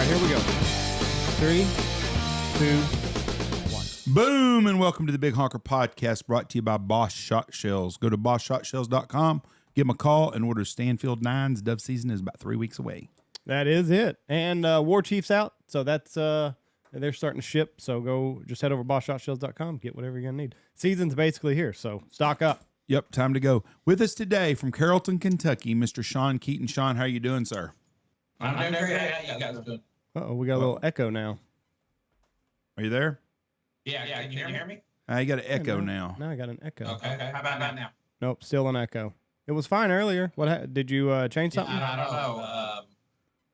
Here we go. 3, 2, 1. Boom, and welcome to the Big Honker Podcast, brought to you by Boss Shot Shells. Go to BossShotShells.com, give them a call, and order Stanfield 9s. Dove season is about 3 weeks away. That is it. And War Chief's out, so that's they're starting to ship. So go just head over to BossShotShells.com, get whatever you're going to need. Season's basically here, so stock up. Yep, time to go. With us today from Carrollton, Kentucky, Mr. Shawn Keeton. Shawn, how are you doing, sir? I'm doing great. How you guys doing? Uh-oh, we got a little echo now. Are you there? Yeah. Can you hear me? I got an echo now. Now I got an echo. Okay. How about now? Nope, still an echo. It was fine earlier. What did you change something? I don't know.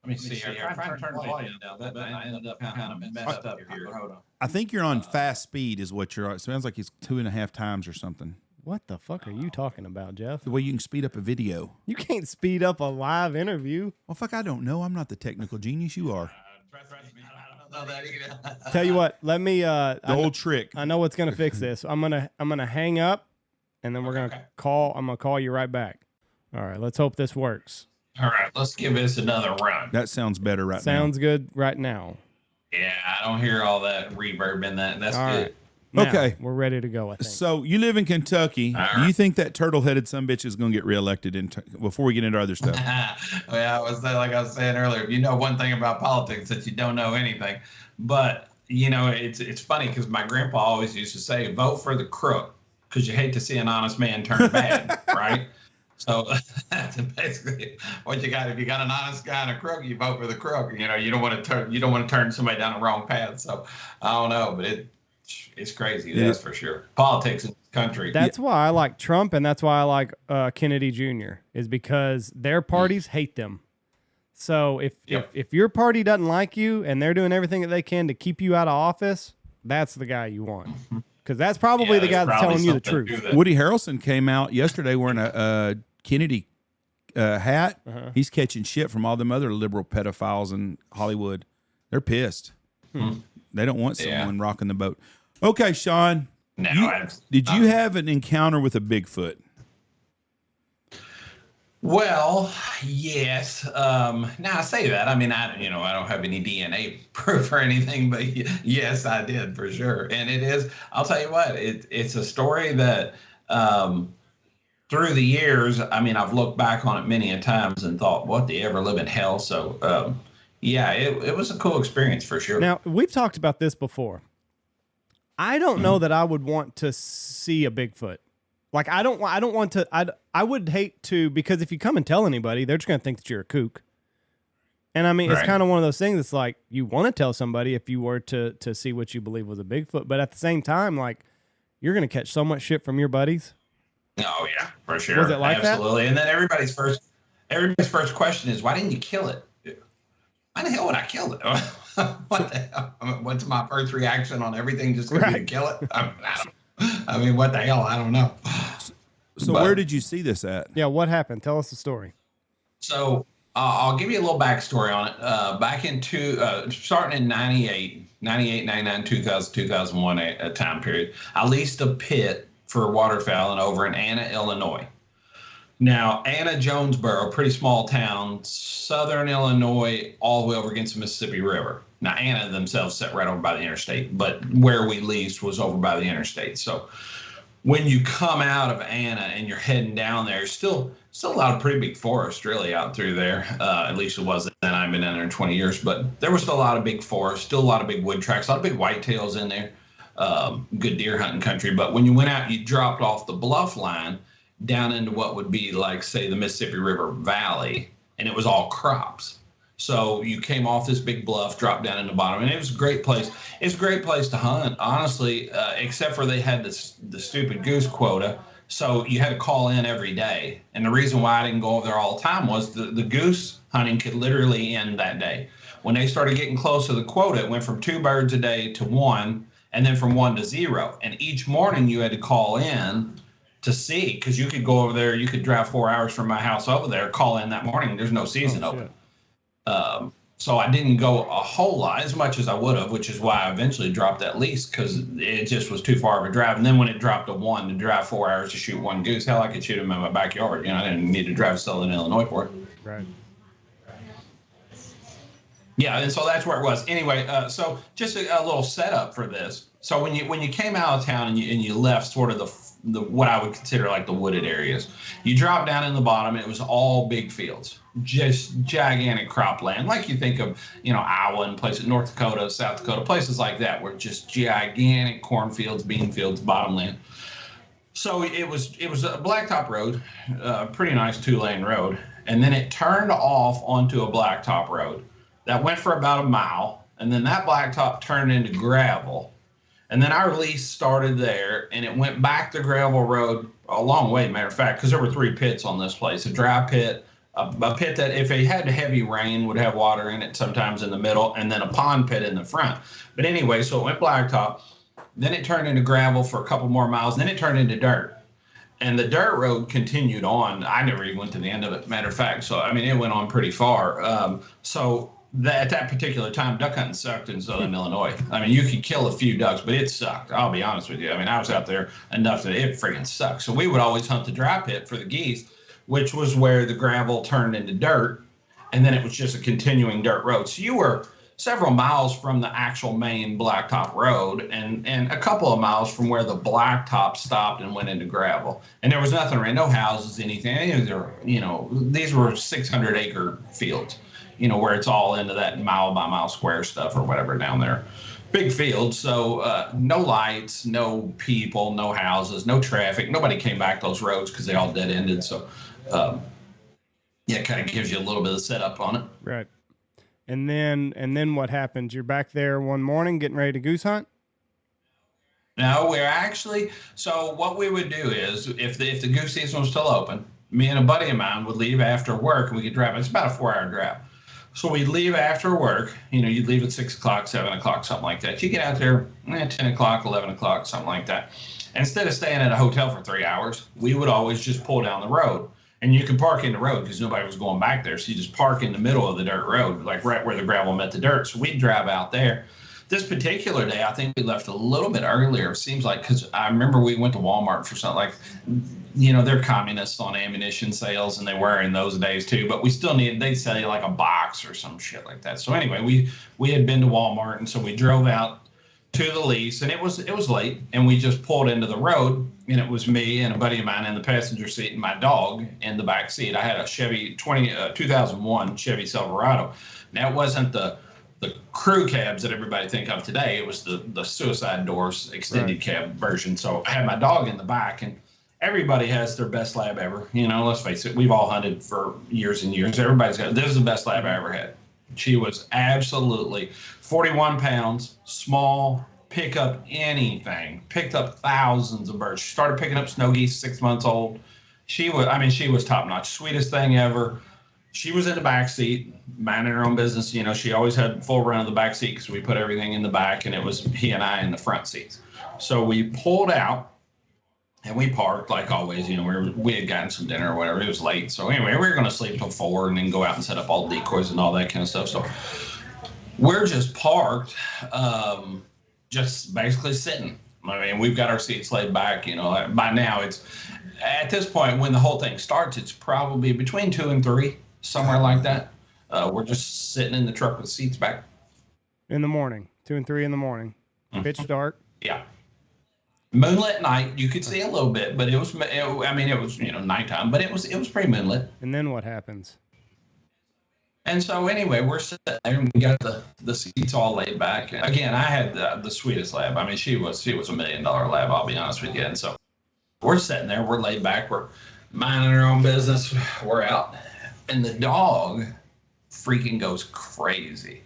Let me see here. I'm trying to turn the volume down, but I ended up kind of messed up here. Hold on. I think you're on fast speed is what you're on. It sounds like it's 2.5 times or something. What the fuck are you talking about, Jeff? The way you can speed up a video. You can't speed up a live interview. Well, fuck, I don't know. I'm not the technical genius you are. I don't know that either. Tell you what, let me the old trick. I know what's gonna fix this. I'm gonna hang up, and then we're gonna call. I'm gonna call you right back. All right, let's hope this works. All right, let's give this another run. That sounds better now. Sounds good right now. Yeah, I don't hear all that reverb in that. That's all good. Right. Now, okay, we're ready to go. I think. So you live in Kentucky. Do you think that turtle-headed sumbitch is going to get reelected? Before we get into other stuff, well, like I was saying earlier, if you know one thing about politics, that you don't know anything. But you know, it's funny because my grandpa always used to say, "Vote for the crook," because you hate to see an honest man turn bad, right? So that's basically what you got. If you got an honest guy and a crook, you vote for the crook. You know, you don't want to turn somebody down the wrong path. So I don't know, but it's crazy. That's for sure. Politics in this country. That's why I like Trump, and that's why I like Kennedy Jr. is because their parties hate them. So if your party doesn't like you and they're doing everything that they can to keep you out of office, that's the guy you want. Because that's probably the guy that's telling you the truth. Woody Harrelson came out yesterday wearing a Kennedy hat. He's catching shit from all them other liberal pedophiles in Hollywood. They're pissed. They don't want someone rocking the boat. Okay, Shawn. Did you have an encounter with a Bigfoot? Well, yes. Now I say that. I mean, I don't have any DNA proof or anything, but yes, I did for sure. And it is. I'll tell you what. It's a story that through the years, I mean, I've looked back on it many a times and thought, what the ever living hell? So, yeah, it was a cool experience for sure. Now we've talked about this before. I don't know that I would want to see a Bigfoot. Like, I don't want to, I would hate to, because if you come and tell anybody, they're just going to think that you're a kook. And I mean, It's kind of one of those things that's like, you want to tell somebody if you were to see what you believe was a Bigfoot, but at the same time, like, you're going to catch so much shit from your buddies. Oh yeah, for sure. Was it like Absolutely. And then everybody's first question is, why didn't you kill it? Why the hell would I kill it? What the hell? What's my first reaction on everything? Just to kill it? I mean, what the hell? I don't know. So where did you see this at? Yeah, what happened? Tell us the story. So I'll give you a little backstory on it. Back in starting in 98, 99, 2000, 2001 a time period, I leased a pit for waterfowling over in Anna, Illinois. Now, Anna Jonesboro, pretty small town, southern Illinois, all the way over against the Mississippi River. Now, Anna themselves sat right over by the interstate, but where we leased was over by the interstate. So when you come out of Anna and you're heading down there, still a lot of pretty big forest really out through there. At least it was then. I've been down there in 20 years, but there was still a lot of big forest, still a lot of big wood tracks, a lot of big whitetails in there. Good deer hunting country. But when you went out, you dropped off the bluff line down into what would be like, say, the Mississippi River Valley, and it was all crops. So you came off this big bluff, dropped down in the bottom, and it was a great place. It's a great place to hunt, honestly, except for they had the stupid goose quota So you had to call in every day. And the reason why I didn't go over there all the time was the goose hunting could literally end that day. When they started getting close to the quota, it went from 2 birds a day to 1, and then from 1 to 0. And each morning you had to call in to see, because you could go over there, you could drive 4 hours from my house over there, call in that morning. There's no season open. So I didn't go a whole lot, as much as I would have, which is why I eventually dropped that lease, because it just was too far of a drive. And then when it dropped to 1 to drive 4 hours to shoot 1 goose, hell, I could shoot him in my backyard. You know, I didn't need to drive to Southern Illinois for it. Right. Yeah, and so that's where it was. Anyway, so just a little setup for this. So when you came out of town and you left sort of the what I would consider like the wooded areas, you dropped down in the bottom. And it was all big fields, just gigantic cropland, like you think of, you know, Iowa and places, North Dakota, South Dakota, places like that, were just gigantic cornfields, bean fields, bottomland. So it was a blacktop road, pretty nice 2-lane road, and then it turned off onto a blacktop road that went for about a mile, and then that blacktop turned into gravel. And then our lease started there, and it went back the gravel road a long way, matter of fact, because there were 3 pits on this place. A dry pit, a pit that if it had heavy rain would have water in it sometimes in the middle, and then a pond pit in the front. But anyway, so it went blacktop. Then it turned into gravel for a couple more miles. Then it turned into dirt. And the dirt road continued on. I never even went to the end of it, matter of fact. So, I mean, it went on pretty far. At that particular time, duck hunting sucked in Southern Illinois. I mean, you could kill a few ducks, but it sucked. I'll be honest with you. I mean, I was out there enough that it friggin' sucked. So we would always hunt the dry pit for the geese, which was where the gravel turned into dirt, and then it was just a continuing dirt road. So you were several miles from the actual main blacktop road, and a couple of miles from where the blacktop stopped and went into gravel. And there was nothing around, no houses, anything. You know, these were 600-acre fields, you know, where it's all into that mile by mile square stuff or whatever down there. Big field, so no lights, no people, no houses, no traffic. Nobody came back those roads because they all dead ended. So, yeah, it kind of gives you a little bit of setup on it. Right. And then what happens? You're back there one morning getting ready to goose hunt? No, we're actually, so what we would do is if the goose season was still open, me and a buddy of mine would leave after work, and we could drive. It's about a 4-hour drive. So we'd leave after work. You know, you'd leave at 6 o'clock, 7 o'clock, something like that. You get out there 10 o'clock, 11 o'clock, something like that. And instead of staying at a hotel for 3 hours, we would always just pull down the road. And you could park in the road because nobody was going back there. So you just park in the middle of the dirt road, like right where the gravel met the dirt. So we'd drive out there. This particular day, I think we left a little bit earlier. It seems like, because I remember we went to Walmart for something like, you know, they're communists on ammunition sales, and they were in those days too. But we still they'd sell you like a box or some shit like that. So anyway, we had been to Walmart, and so we drove out to the lease, and it was late, and we just pulled into the road, and it was me and a buddy of mine in the passenger seat and my dog in the back seat. I had a Chevy 2001 Chevy Silverado. Now, it wasn't the crew cabs that everybody think of today. It was the suicide doors extended cab version. So I had my dog in the back, and everybody has their best lab ever. You know, let's face it, we've all hunted for years and years. This is the best lab I ever had. She was absolutely 41 pounds, small, pick up anything, picked up thousands of birds. She started picking up snow geese 6 months old. She was top notch, sweetest thing ever. She was in the back seat, minding her own business. You know, she always had full run of the back seat because we put everything in the back, and it was he and I in the front seats. So we pulled out, and we parked like always. You know, we had gotten some dinner or whatever. It was late. So anyway, we were going to sleep till 4 and then go out and set up all the decoys and all that kind of stuff. So we're just parked, just basically sitting. I mean, we've got our seats laid back. You know, by now it's at this point when the whole thing starts, it's probably between 2 and 3, somewhere like that. We're just sitting in the truck with seats back. In the morning, 2 and 3 in the morning, pitch dark. Yeah. Moonlit night, you could see a little bit, but it was you know, nighttime, but it was pretty moonlit. And then what happens? And so anyway, we're sitting there, and we got the seats all laid back. And again, I had the sweetest lab. I mean, she was $1 million lab, I'll be honest with you. And so we're sitting there, we're laid back, we're minding our own business, we're out, and the dog freaking goes crazy.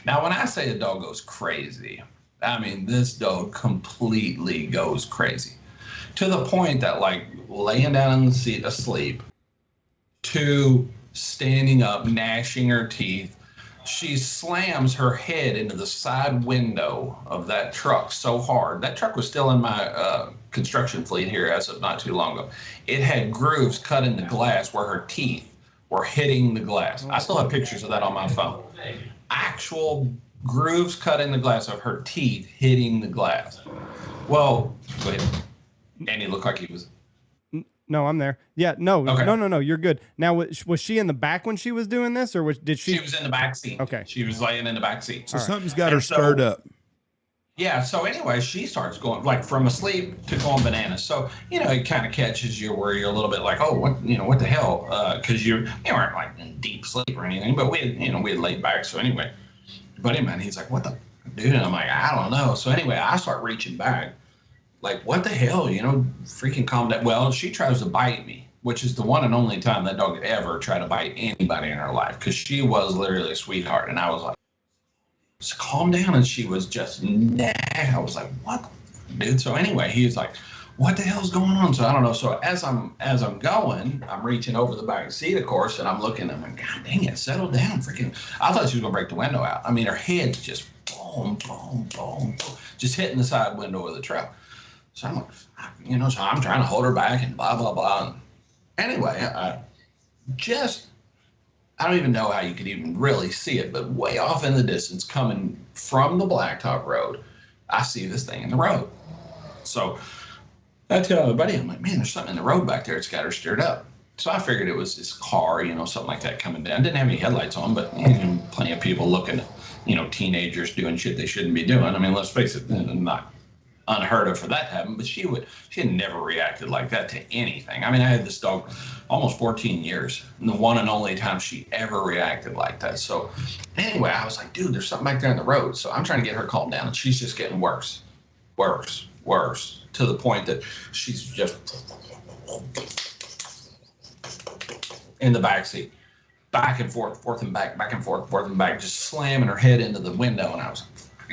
Now, when I say the dog goes crazy, I mean, this dog completely goes crazy. to the point that like laying down in the seat asleep to standing up, gnashing her teeth. She slams her head into the side window of that truck so hard. That truck was still in my construction fleet here as of not too long ago. It had grooves cut in the glass where her teeth were hitting the glass. I still have pictures of that on my phone. Actual grooves cut in the glass of her teeth hitting the glass. Well, go ahead. Andy looked like he was. No, I'm there. Yeah, no, Okay. no. You're good. Now, was she in the back when she was doing this, or did she? She was in the back seat. Okay. She was laying in the back seat. So something's got her stirred up. Yeah. So anyway, she starts going like from asleep to going bananas. So it kind of catches you where you're a little bit like, oh, what the hell? Because you weren't like in deep sleep or anything, but we had laid back. So anyway, buddy man, he's like, what the dude? And I'm like, I don't know. So anyway, I start reaching back. Like, what the hell, freaking calm down. Well, she tries to bite me, which is the one and only time that dog ever tried to bite anybody in her life, because she was literally a sweetheart. And I was like, just calm down. And she was just, nah. I was like, what, dude? So anyway, he was like, what the hell's going on? So I don't know. So as I'm going, I'm reaching over the back seat, of course, and I'm looking, I'm like, God dang it, settle down. Freaking, I thought she was going to break the window out. I mean, her head's just boom, boom, boom, boom, just hitting the side window of the truck. So I'm like, so I'm trying to hold her back and blah, blah, blah. Anyway, I don't even know how you could even really see it, but way off in the distance coming from the blacktop road, I see this thing in the road. So I tell everybody, I'm like, man, there's something in the road back there. It's got her stirred up. So I figured it was this car, something like that coming down. Didn't have any headlights on, but plenty of people looking at, teenagers doing shit they shouldn't be doing. I mean, let's face it, not unheard of for that to happen, but she had never reacted like that to anything. I mean, I had this dog almost 14 years, and the one and only time she ever reacted like that. So anyway, I was like, dude, there's something back there in the road. So I'm trying to get her calmed down, and she's just getting worse, to the point that she's just in the back seat, back and forth and back and forth and back, just slamming her head into the window. And I was,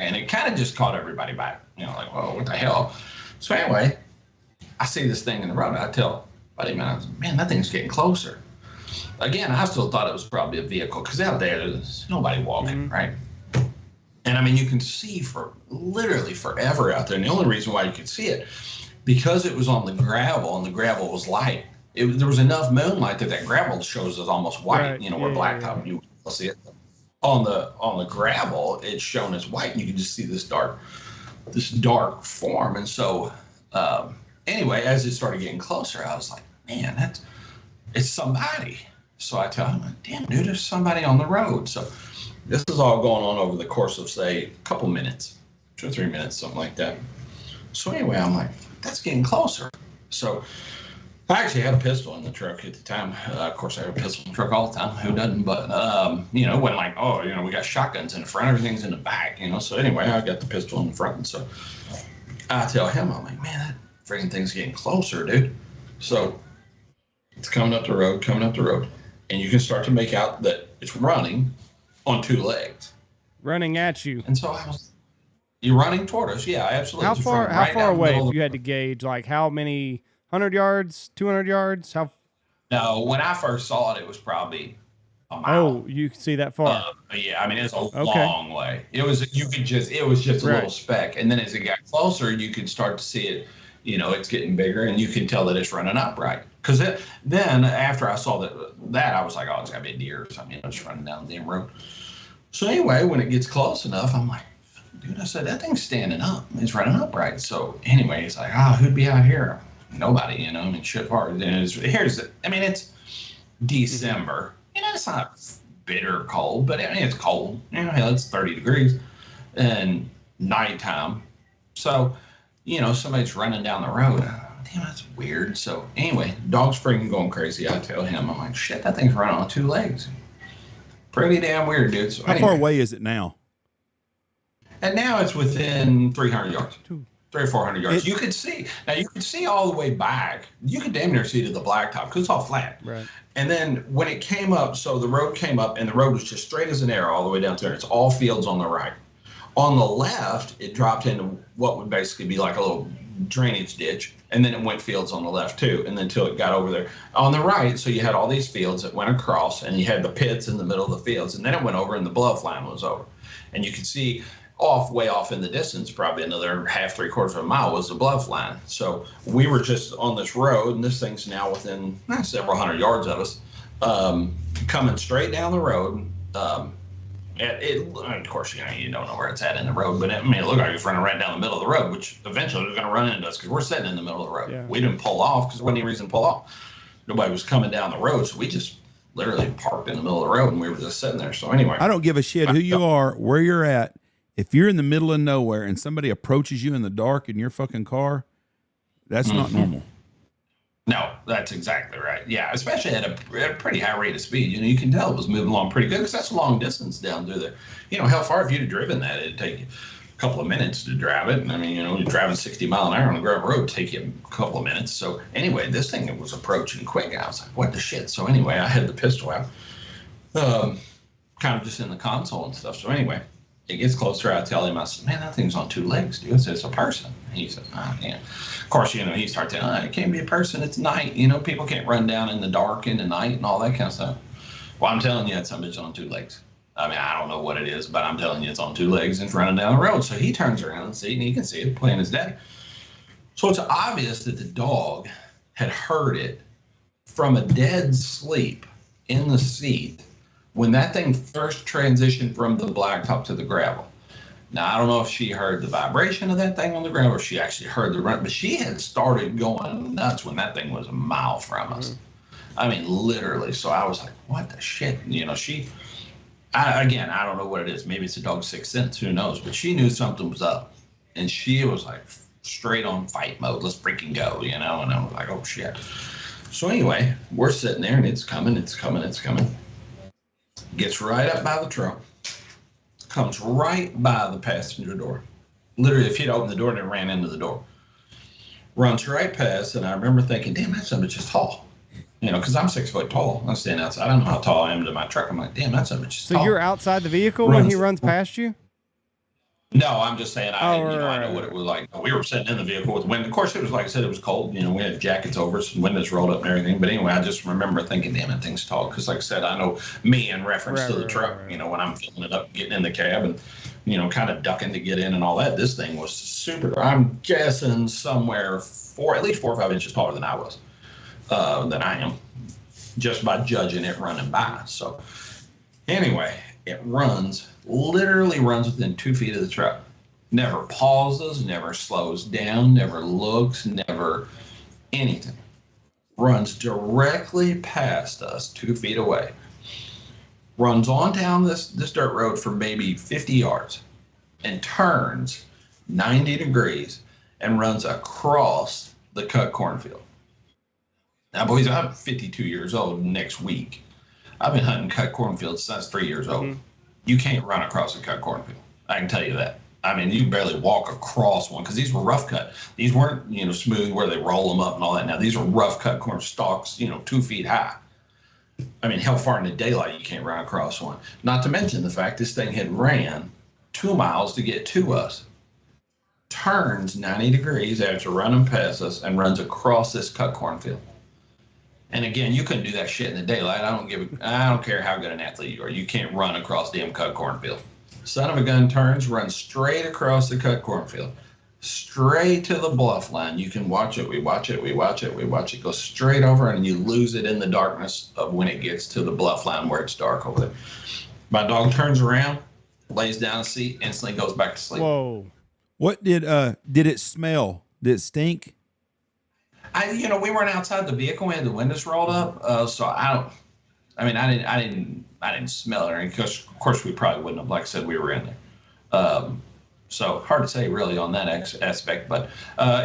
and it kind of just caught everybody back, like, whoa, what the hell? So anyway, I see this thing in the road. I tell buddy, man, that thing's getting closer. Again, I still thought it was probably a vehicle, because out there's nobody walking, right? And I mean, you can see for literally forever out there. And the only reason why you could see it, because it was on the gravel, and the gravel was light. There was enough moonlight that gravel shows as almost white, right. Where blacktop, you will see it. On the gravel, it's shown as white, and you can just see this dark form. And so anyway, as it started getting closer, I was like, man, it's somebody. So I tell him, damn, dude, there's somebody on the road. So this is all going on over the course of, say, a couple minutes, 2 or 3 minutes, something like that. So anyway, I'm like, that's getting closer. So I actually had a pistol in the truck at the time. Of course, I have a pistol in the truck all the time. Who doesn't? But, it wasn't like, oh, we got shotguns in the front, everything's in the back, So anyway, I got the pistol in the front. And so I tell him, I'm like, man, that freaking thing's getting closer, dude. So it's coming up the road. And you can start to make out that it's running on 2 legs. Running at you. And so you're running toward us. Yeah, absolutely. How far away, if you had to gauge, like how many, 100 yards, 200 yards? No, when I first saw it, it was probably a mile. Oh, you can see that far. Yeah, I mean, it's a long way. It was just a little speck. And then as it got closer, you could start to see it, it's getting bigger, and you can tell that it's running upright. Because then after I saw that, I was like, oh, it's got to be a deer or something, just running down the damn road. So anyway, when it gets close enough, I'm like, dude, I said, that thing's standing up. It's running upright. So anyway, he's like, who'd be out here? Nobody, I mean, shit hard. It's December. It's not bitter cold, but I mean, it's cold. It's 30 degrees and nighttime. So, somebody's running down the road. Damn, that's weird. So anyway, dog's freaking going crazy. I tell him, I'm like, shit, that thing's running on 2 legs. Pretty damn weird, dude. So how far away is it now? And now it's within 300 yards. 300 or 400 yards. You could see all the way back. You could damn near see to the blacktop because it's all flat. Right. And then when it came up, so the road came up, and the road was just straight as an arrow all the way down there. It's all fields on the right. On the left, it dropped into what would basically be like a little drainage ditch, and then it went fields on the left too, and then until it got over there on the right. So you had all these fields that went across, and you had the pits in the middle of the fields, and then it went over, and the bluff line was over, and you could see way off in the distance, probably another half, 3/4 of a mile was the bluff line. So we were just on this road, and this thing's now within several hundred yards of us, coming straight down the road. Of course, you don't know where it's at in the road, but it looked like it was running right down the middle of the road, which eventually was going to run into us because we're sitting in the middle of the road. Yeah. We didn't pull off because there wasn't any reason to pull off. Nobody was coming down the road, so we just literally parked in the middle of the road, and we were just sitting there. So anyway, I don't give a shit who you are, where you're at. If you're in the middle of nowhere and somebody approaches you in the dark in your fucking car, that's not normal. No, that's exactly right. Yeah, especially at a pretty high rate of speed. You can tell it was moving along pretty good because that's a long distance down through there. How far if you'd have driven that, it'd take you a couple of minutes to drive it. And you're driving 60 mile an hour on a gravel road, it'd take you a couple of minutes. So anyway, this thing was approaching quick. I was like, what the shit? So anyway, I had the pistol out, kind of just in the console and stuff. So anyway, it gets closer. I tell him, I said, man, that thing's on 2 legs, dude. I said, it's a person. And he said, oh, yeah. Of course, he starts saying, it can't be a person. It's night. People can't run down in the dark in the night and all that kind of stuff. Well, I'm telling you, that somebody's on 2 legs. I don't know what it is, but I'm telling you, it's on 2 legs and it's running down the road. So he turns around and sees, and he can see it playing his daddy. So it's obvious that the dog had heard it from a dead sleep in the seat when that thing first transitioned from the blacktop to the gravel. Now, I don't know if she heard the vibration of that thing on the gravel or she actually heard the run, but she had started going nuts when that thing was a mile from us. Literally. So I was like, what the shit? I don't know what it is. Maybe it's a dog's sixth sense. Who knows? But she knew something was up. And she was like straight on fight mode. Let's freaking go, And I was like, oh, shit. So anyway, we're sitting there and it's coming. Gets right up by the truck. Comes right by the passenger door. Literally, if he'd opened the door, then ran into the door. Runs right past, and I remember thinking, damn, that son of a bitch is tall. Because I'm 6 foot tall. I'm standing outside. I don't know how tall I am to my truck. I'm like, damn, that son of a bitch is tall. So you're outside the vehicle when he runs past you? No, I'm just saying, I know what it was like. We were sitting in the vehicle with wind. Of course, it was like I said, it was cold. We had jackets over us and windows rolled up and everything. But anyway, I just remember thinking, damn, that thing's tall. Because like I said, I know me in reference to the truck, when I'm filling it up, getting in the cab and, kind of ducking to get in and all that. This thing was super, I'm guessing somewhere at least 4 or 5 inches taller than I was, than I am, just by judging it running by. So anyway, it literally runs within 2 feet of the truck. Never pauses, never slows down, never looks, never anything. Runs directly past us 2 feet away. Runs on down this dirt road for maybe 50 yards and turns 90 degrees and runs across the cut cornfield. Now, boys, I'm 52 years old next week. I've been hunting cut cornfields since I was 3 years old. You can't run across a cut cornfield. I can tell you that. You can barely walk across one because these were rough cut. These weren't, smooth where they roll them up and all that. Now, these are rough cut corn stalks, 2 feet high. How far in the daylight you can't run across one. Not to mention the fact this thing had ran 2 miles to get to us. Turns 90 degrees after running past us and runs across this cut cornfield. And again, you couldn't do that shit in the daylight. I don't care how good an athlete you are. You can't run across damn cut cornfield. Son of a gun turns, runs straight across the cut cornfield, straight to the bluff line. You can watch it. We watch it. Go straight over, and you lose it in the darkness of when it gets to the bluff line where it's dark over there. My dog turns around, lays down a seat, instantly goes back to sleep. Whoa! What did it smell? Did it stink? We weren't outside the vehicle. We had the windows rolled up, so I didn't smell it, or because of course we probably wouldn't have. Like I said, we were in there, so hard to say really on that aspect. But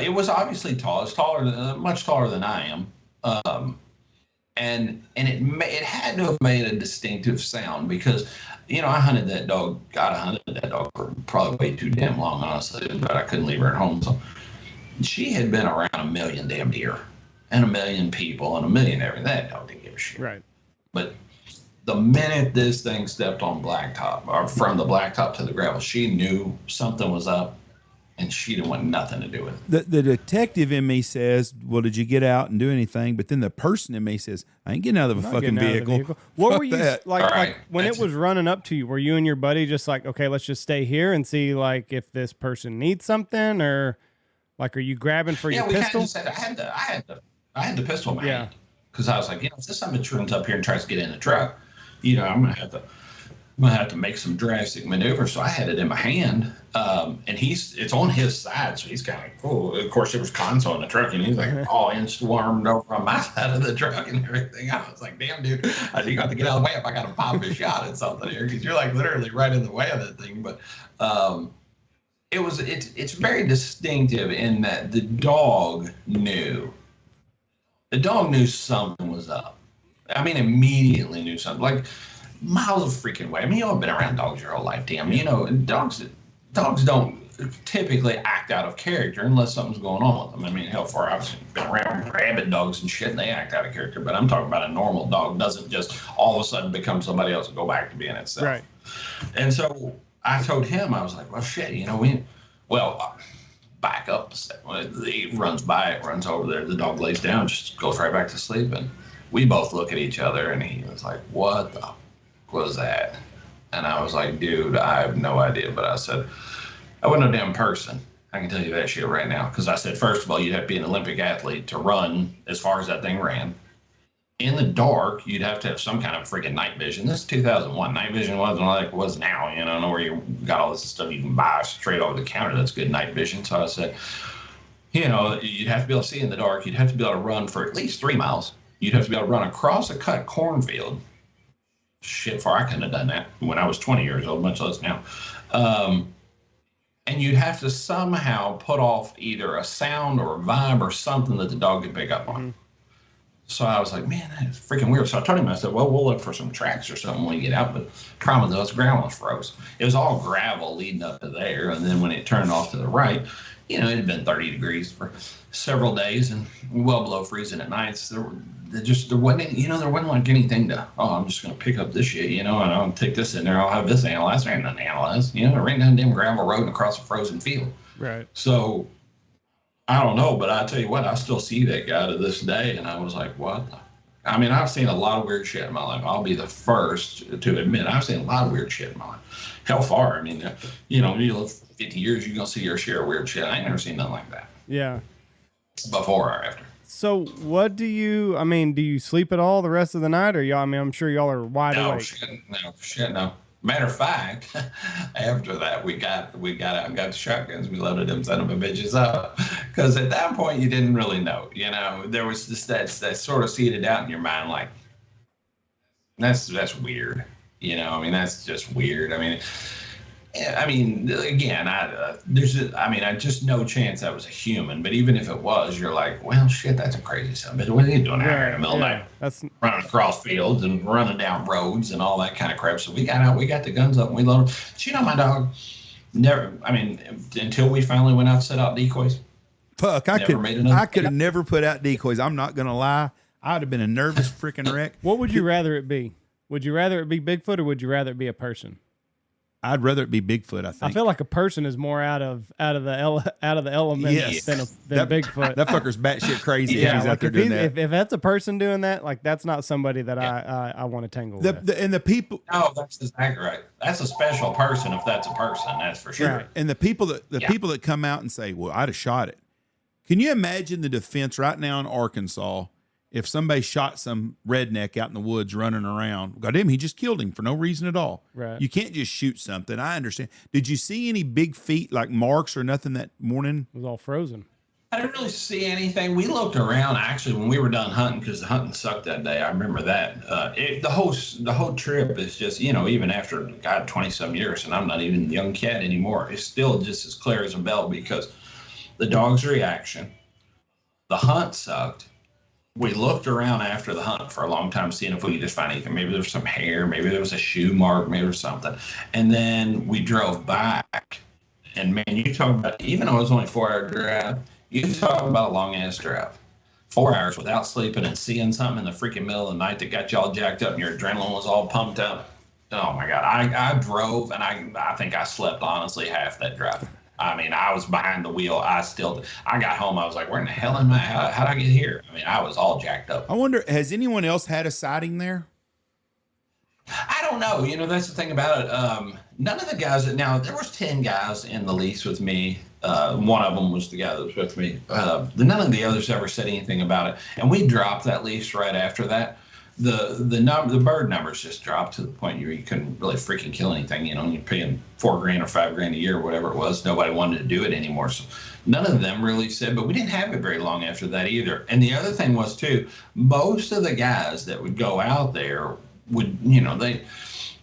it was obviously tall. It's much taller than I am, and it had to have made a distinctive sound because I hunted that dog. God, I hunted that dog for probably way too damn long, honestly. But I couldn't leave her at home, so. She had been around a million damn deer and a million people and a million everything. That dog didn't give a shit. Right. But the minute this thing stepped on blacktop, or from the blacktop to the gravel, she knew something was up and she didn't want nothing to do with it. The detective in me says, "Well, did you get out and do anything?" But then the person in me says, "I ain't getting out of a fucking vehicle." What Fuck were you that. like when it was running up to you? Were you and your buddy just like, okay, let's just stay here and see like if this person needs something, or like are you grabbing for your pistol? Just said, I had the pistol in my hand because I was like, if this somebody turns up here and tries to get in the truck, I'm gonna have to make some drastic maneuvers. So I had it in my hand, and it's on his side, so he's kind of like, oh, of course there was console in the truck, and he's like all inch-warmed over on my side of the truck and everything. I was like, damn, dude, you got to get out of the way if I got to pop a shot at something here, because you're like literally right in the way of that thing. But it's very distinctive in that the dog knew something was up. I mean, immediately knew something, like miles of freaking way. I mean, you've been around dogs your whole life, damn. Dogs don't typically act out of character unless something's going on with them. I mean, hell, I've been around rabid dogs and shit, and they act out of character. But I'm talking about a normal dog doesn't just all of a sudden become somebody else and go back to being itself. Right. And so I told him, I was like, well, shit, back up a step. He runs by it, runs over there. The dog lays down, just goes right back to sleep. And we both look at each other, and he was like, what the was that? And I was like, dude, I have no idea. But I said, I wasn't no damn person. I can tell you that shit right now. Because I said, first of all, you'd have to be an Olympic athlete to run as far as that thing ran. In the dark, you'd have to have some kind of freaking night vision. This is 2001. Night vision wasn't like it was now, where you got all this stuff you can buy straight over the counter. That's good night vision. So I said, you'd have to be able to see in the dark. You'd have to be able to run for at least 3 miles. You'd have to be able to run across a cut cornfield. Shit, I couldn't have done that when I was 20 years old, much less now. And you'd have to somehow put off either a sound or a vibe or something that the dog could pick up on. Mm-hmm. So I was like, man, that's freaking weird. So I told him, I said, well, we'll look for some tracks or something when we get out. But the problem was, ground was froze. It was all gravel leading up to there. And then when it turned off to the right, it had been 30 degrees for several days and well below freezing at nights. There wasn't like anything to, I'm just going to pick up this shit, and I'll take this in there. I'll have this analyzed. There ain't nothing analyzed. It ran down damn gravel road and across a frozen field. Right. So I don't know, but I tell you what, I still see that guy to this day. And I was like, what? I mean, I've seen a lot of weird shit in my life. I'll be the first to admit I've seen a lot of weird shit in my life. Hell far. I mean, you live 50 years, you're going to see your share of weird shit. I ain't never seen nothing like that. Yeah. Before or after. So what do you sleep at all the rest of the night? Or I'm sure y'all are wide awake. No. Matter of fact, after that, we got out and got the shotguns. We loaded them son of a bitches up. Because at that point, you didn't really know. There was just that sort of seeded out in your mind, like, that's weird. That's just weird. Again, I just no chance that was a human. But even if it was, you're like, well, shit, that's a crazy son of a bitch. What are you doing out here in the middle of the night? That's running across fields and running down roads and all that kind of crap. So we got out, we got the guns up, and we loaded them. My dog never. Until we finally went out to set out decoys. Fuck, I could have never put out decoys. I'm not gonna lie. I would have been a nervous freaking wreck. What would you rather it be? Would you rather it be Bigfoot or would you rather it be a person? I'd rather it be Bigfoot. I think. I feel like a person is more out of the elements than Bigfoot. That fucker's batshit crazy. Yeah, if he's out there doing that. If that's a person doing that, like that's not somebody that I want to tangle with. And the people. No, that's exactly right. That's a special person if that's a person. That's for sure. Right. And the people that come out and say, "Well, I'd have shot it." Can you imagine the defense right now in Arkansas? If somebody shot some redneck out in the woods running around, goddamn, he just killed him for no reason at all. Right. You can't just shoot something. I understand. Did you see any big feet like marks or nothing that morning? It was all frozen. I didn't really see anything. We looked around actually when we were done hunting because the hunting sucked that day. I remember that. The whole trip is just, even after 20-some years, and I'm not even a young cat anymore, it's still just as clear as a bell because the dog's reaction, the hunt sucked. We looked around after the hunt for a long time, seeing if we could just find anything. Maybe there was some hair, maybe there was a shoe mark, maybe there was something. And then we drove back. And man, you talk about, even though it was only a 4-hour drive, you talk about a long ass drive. 4 hours without sleeping and seeing something in the freaking middle of the night that got you all jacked up and your adrenaline was all pumped up. Oh my God. I drove and I think I slept honestly half that drive. I mean, I was behind the wheel. I got home. I was like, where in the hell am I? How'd I get here? I mean, I was all jacked up. I wonder, has anyone else had a sighting there? I don't know. That's the thing about it. None of the guys now, there was 10 guys in the lease with me. One of them was the guy that was with me. None of the others ever said anything about it. And we dropped that lease right after that. The bird numbers just dropped to the point you couldn't really freaking kill anything. You're paying $4,000 or $5,000 a year or whatever it was. Nobody wanted to do it anymore. So none of them really said, but we didn't have it very long after that either. And the other thing was too, most of the guys that would go out there would,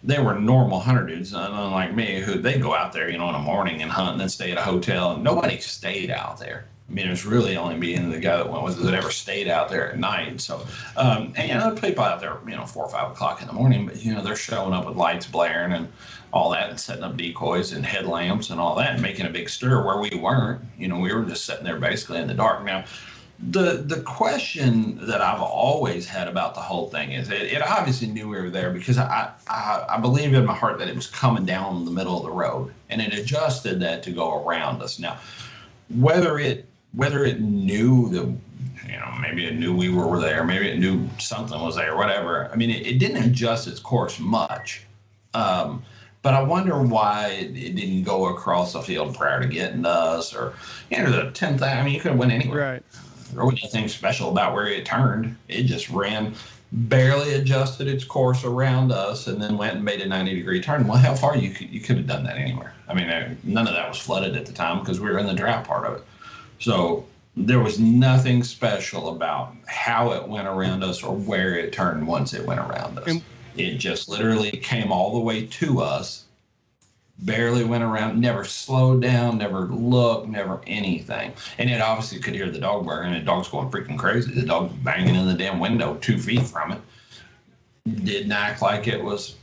they were normal hunter dudes, unlike me, who they go out there, in the morning and hunt and then stay at a hotel. And nobody stayed out there. I mean, it was really only me and the guy that went with us that ever stayed out there at night. So, and people out there, 4 or 5 o'clock in the morning, but they're showing up with lights blaring and all that, and setting up decoys and headlamps and all that, and making a big stir where we weren't. We were just sitting there basically in the dark. Now, the question that I've always had about the whole thing is it obviously knew we were there, because I believe in my heart that it was coming down the middle of the road, and it adjusted that to go around us. Now, whether it knew maybe it knew we were there, maybe it knew something was there, whatever. I mean, it didn't adjust its course much. But I wonder why it didn't go across the field prior to getting to us, or the 10th. I mean, you could have went anywhere. Right. There wasn't anything special about where it turned. It just barely adjusted its course around us, and then went and made a 90-degree turn. Well, how far you could have done that anywhere. I mean, none of that was flooded at the time because we were in the drought part of it. So there was nothing special about how it went around us or where it turned once it went around us. It just literally came all the way to us, barely went around, never slowed down, never looked, never anything. And it obviously could hear the dog barking, and the dog's going freaking crazy. The dog's banging in the damn window 2 feet from it. Didn't act like it was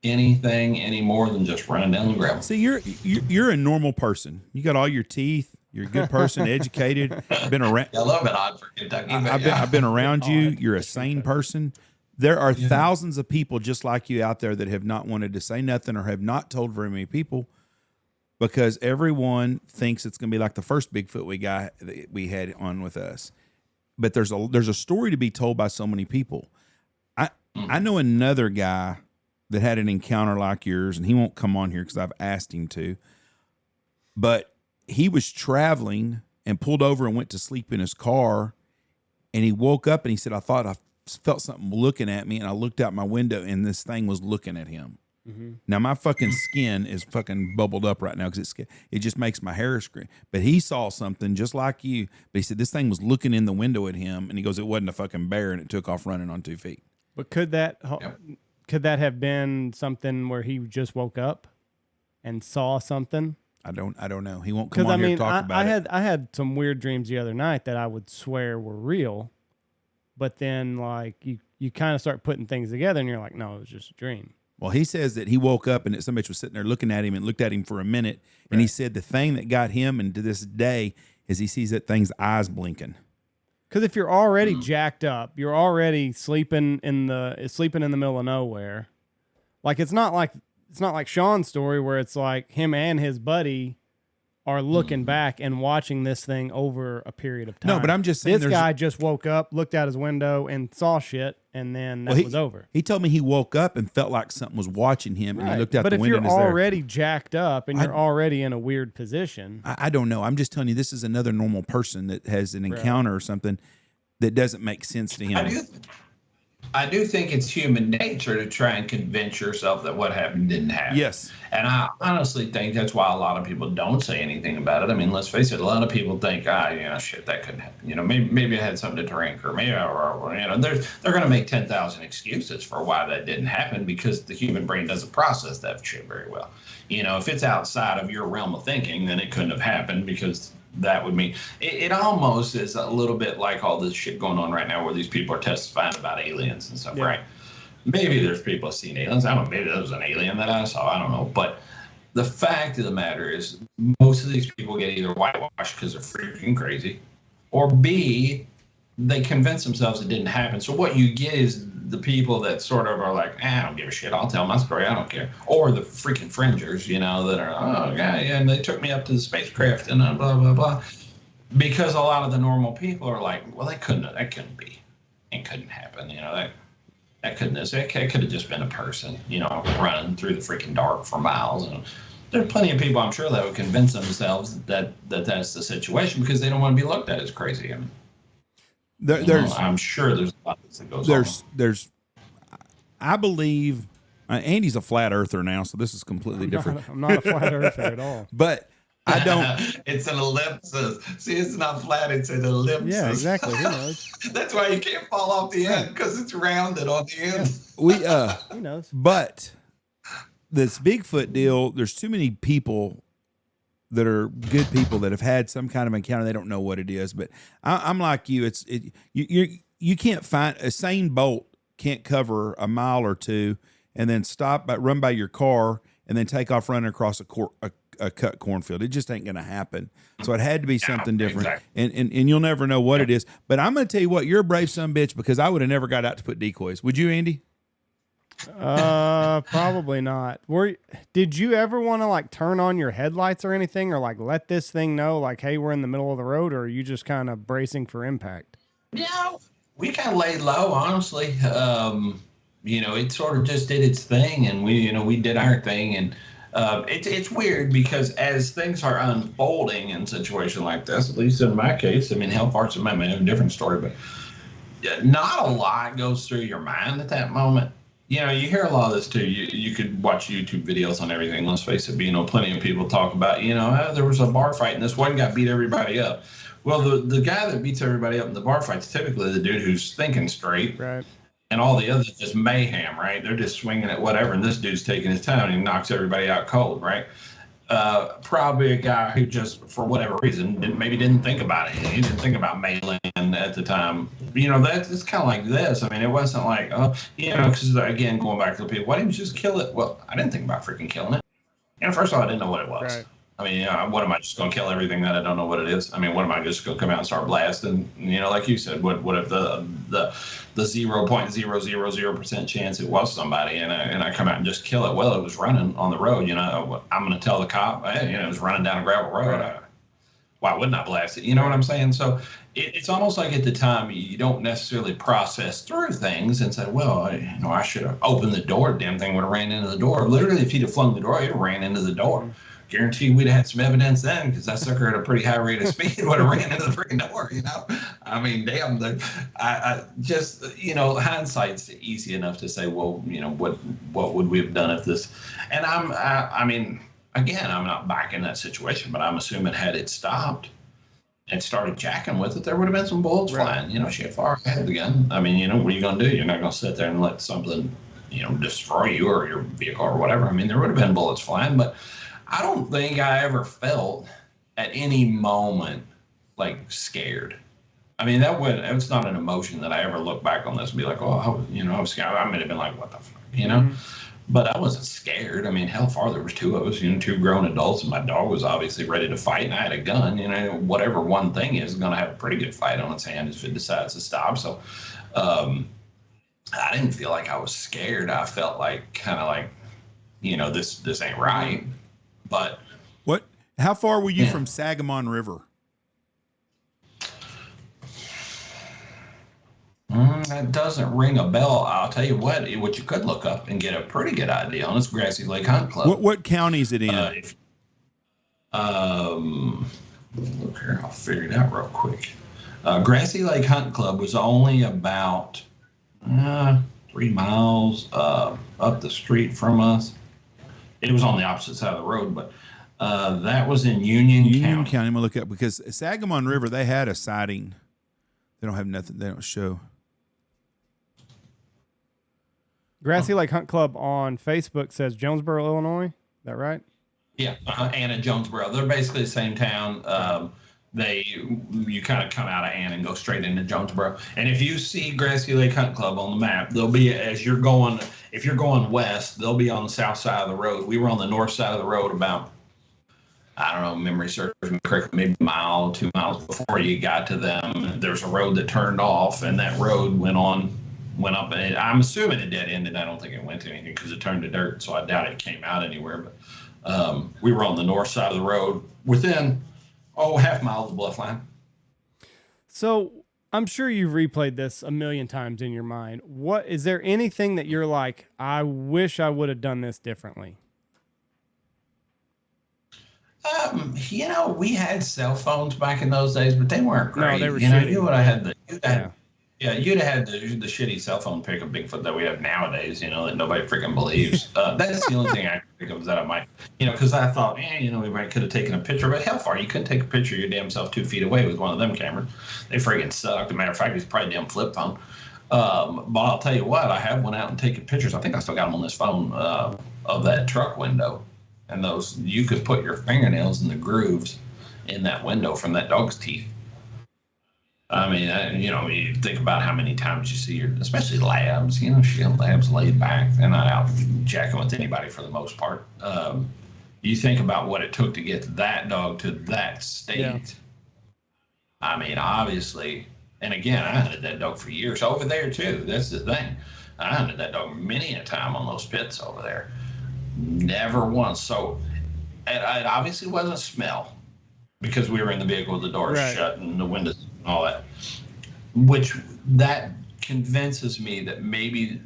anything any more than just running down the gravel. See, you're a normal person. You got all your teeth. You're a good person, educated. Been around. I love it, odd for Kentucky. I've been around you. You're a sane person. There are thousands of people just like you out there that have not wanted to say nothing or have not told very many people, because everyone thinks it's going to be like the first Bigfoot we had on with us. But there's a story to be told by so many people. I know another guy that had an encounter like yours, and he won't come on here because I've asked him to. But he was traveling and pulled over and went to sleep in his car, and he woke up and he said, I thought I felt something looking at me, and I looked out my window and this thing was looking at him. Mm-hmm. Now my fucking skin is fucking bubbled up right now because it just makes my hair scream. But he saw something just like you. But he said this thing was looking in the window at him, and he goes, it wasn't a fucking bear, and it took off running on 2 feet. But could that have been something where he just woke up and saw something? I don't know. He won't come on here and talk about it. I had some weird dreams the other night that I would swear were real, but then like you kind of start putting things together and you're like, no, it was just a dream. Well, he says that he woke up and that somebody was sitting there looking at him and looked at him for a minute. Right. And he said the thing that got him, and to this day, is he sees that thing's eyes blinking. Because if you're already jacked up, you're already sleeping in the middle of nowhere. Like it's not like Shawn's story where it's like him and his buddy are looking back and watching this thing over a period of time. No, but I'm just saying this guy just woke up, looked out his window, and saw shit, and then that was over. He told me he woke up and felt like something was watching him, and he looked out the window. But if you're already jacked up and you're already in a weird position, I don't know. I'm just telling you, this is another normal person that has an encounter or something that doesn't make sense to him. I do think it's human nature to try and convince yourself that what happened didn't happen. Yes. And I honestly think that's why a lot of people don't say anything about it. I mean, let's face it, a lot of people think, shit, that couldn't happen. Maybe I had something to drink, or maybe, they're going to make 10,000 excuses for why that didn't happen, because the human brain doesn't process that shit very well. If it's outside of your realm of thinking, then it couldn't have happened, because that would mean it almost is a little bit like all this shit going on right now where these people are testifying about aliens and stuff, right? Maybe there's people who've seen aliens. I don't know, maybe there was an alien that I saw. I don't know. But the fact of the matter is most of these people get either whitewashed because they're freaking crazy, or B, they convince themselves it didn't happen. So what you get is the people that sort of are like, I don't give a shit. I'll tell my story. I don't care. Or the freaking fringers, that are, oh, yeah, and they took me up to the spacecraft and blah, blah, blah. Because a lot of the normal people are like, well, that couldn't be. It couldn't happen. That couldn't, it could have just been a person, running through the freaking dark for miles. And there are plenty of people, I'm sure, that would convince themselves that that's the situation because they don't want to be looked at as crazy. I mean, I'm sure there's a lot that goes on. I believe, Andy's a flat earther now, so this is completely different. I'm not a flat earther at all. But I don't. It's an ellipsis. See, it's not flat. It's an ellipsis. Yeah, exactly. Who knows? That's why you can't fall off the end because it's rounded on the end. Who knows? But this Bigfoot deal, there's too many people that are good people that have had some kind of encounter. They don't know what it is. But I'm like you. You can't find a Usain Bolt can't cover a mile or two and then run by your car and then take off running across a cut cornfield. It just ain't going to happen. So it had to be something different. Exactly. And you'll never know what it is. But I'm going to tell you what, you're a brave son of a bitch because I would have never got out to put decoys. Would you, Andy? Probably not. Did you ever want to like turn on your headlights or anything or like let this thing know like, hey, we're in the middle of the road, or are you just kind of bracing for impact? Yeah, we kind of laid low, honestly. It sort of just did its thing and we did our thing. And it's weird because as things are unfolding in a situation like this, at least in my case, I mean, hell, parts of a different story, but not a lot goes through your mind at that moment. You hear a lot of this too. You could watch YouTube videos on everything. Let's face it, plenty of people talk about, there was a bar fight and this one guy beat everybody up. Well, the guy that beats everybody up in the bar fight's typically the dude who's thinking straight. Right. And all the others just mayhem, right? They're just swinging at whatever, and this dude's taking his time and he knocks everybody out cold, right? Probably a guy who just, for whatever reason, didn't think about it. He didn't think about mailing at the time. It's kind of like this. I mean, it wasn't like, because again, going back to the people, why didn't you just kill it? Well, I didn't think about freaking killing it. First of all, I didn't know what it was. Right. I mean, what am I just going to kill everything that I don't know what it is? I mean, what am I just going to come out and start blasting? Like you said, what if the 0.000% chance it was somebody and I come out and just kill it? Well, it was running on the road. I'm going to tell the cop, hey, it was running down a gravel road. Right. Why wouldn't I blast it? You know what I'm saying? So it's almost like at the time you don't necessarily process through things and say, well, I should have opened the door. Damn thing would have ran into the door. Literally, if he'd have flung the door, he'd have ran into the door. Mm-hmm. Guarantee we'd have had some evidence then because that sucker at a pretty high rate of speed would have ran into the freaking door, I mean, damn, I just, hindsight's easy enough to say, well, what would we have done if this, and I mean, again, I'm not back in that situation, but I'm assuming had it stopped and started jacking with it, there would have been some bullets flying, shit far ahead of the gun. I mean, what are you going to do? You're not going to sit there and let something, destroy you or your vehicle or whatever. I mean, there would have been bullets flying, but I don't think I ever felt at any moment like scared. I mean, it's not an emotion that I ever look back on this and be like, oh, I was scared. I might have been like, what the fuck, Mm-hmm. But I wasn't scared. I mean, hell, there was two of us, two grown adults, and my dog was obviously ready to fight, and I had a gun. Whatever one thing is going to have a pretty good fight on its hand if it decides to stop. So I didn't feel like I was scared. I felt like kind of like, this ain't right. But how far were you from Sangamon River? That doesn't ring a bell. I'll tell you what you could look up and get a pretty good idea on is Grassy Lake Hunt Club. What county is it in? Look here, I'll figure it out real quick. Grassy Lake Hunt Club was only about 3 miles up the street from us. It was on the opposite side of the road, but that was in Union County. I'm going to look up because Sangamon River, they had a sighting. They don't have nothing. They don't show. Grassy Lake Hunt Club on Facebook says Jonesboro, Illinois. Is that right? Yeah, Anna, Jonesboro. They're basically the same town. You kind of come out of Ann and go straight into Jonesboro. And if you see Grassy Lake Hunt Club on the map, they'll be if you're going west, they'll be on the south side of the road. We were on the north side of the road about, I don't know, memory serves me correctly, maybe a mile, 2 miles before you got to them. There's a road that turned off, and that road went on went up, and I'm assuming it dead ended. I don't think it went to anything because it turned to dirt, so I doubt it came out anywhere. But we were on the north side of the road, within half mile of the bluff line. So I'm sure you've replayed this a million times in your mind. What is there anything that you're like, I wish I would have done this differently? We had cell phones back in those days, but they weren't great. No, they were shitty. You would have had you'd have had the shitty cell phone pick of Bigfoot that we have nowadays, that nobody freaking believes. That's the only thing I think of that I might, because I thought, we might could have taken a picture, but hell far, you couldn't take a picture of your damn self 2 feet away with one of them cameras. They freaking sucked. As a matter of fact, it's probably a damn flip phone. But I'll tell you what, I have went out and taken pictures. I think I still got them on this phone of that truck window. And those, you could put your fingernails in the grooves in that window from that dog's teeth. I mean, you think about how many times you see especially labs, labs laid back. They're not out jacking with anybody for the most part. You think about what it took to get that dog to that state. Yeah. I mean, obviously, and again, I hunted that dog for years over there too. That's the thing. I hunted that dog many a time on those pits over there. Never once. So it obviously wasn't smell because we were in the vehicle with the doors shut and the windows and all that, which that convinces me that maybe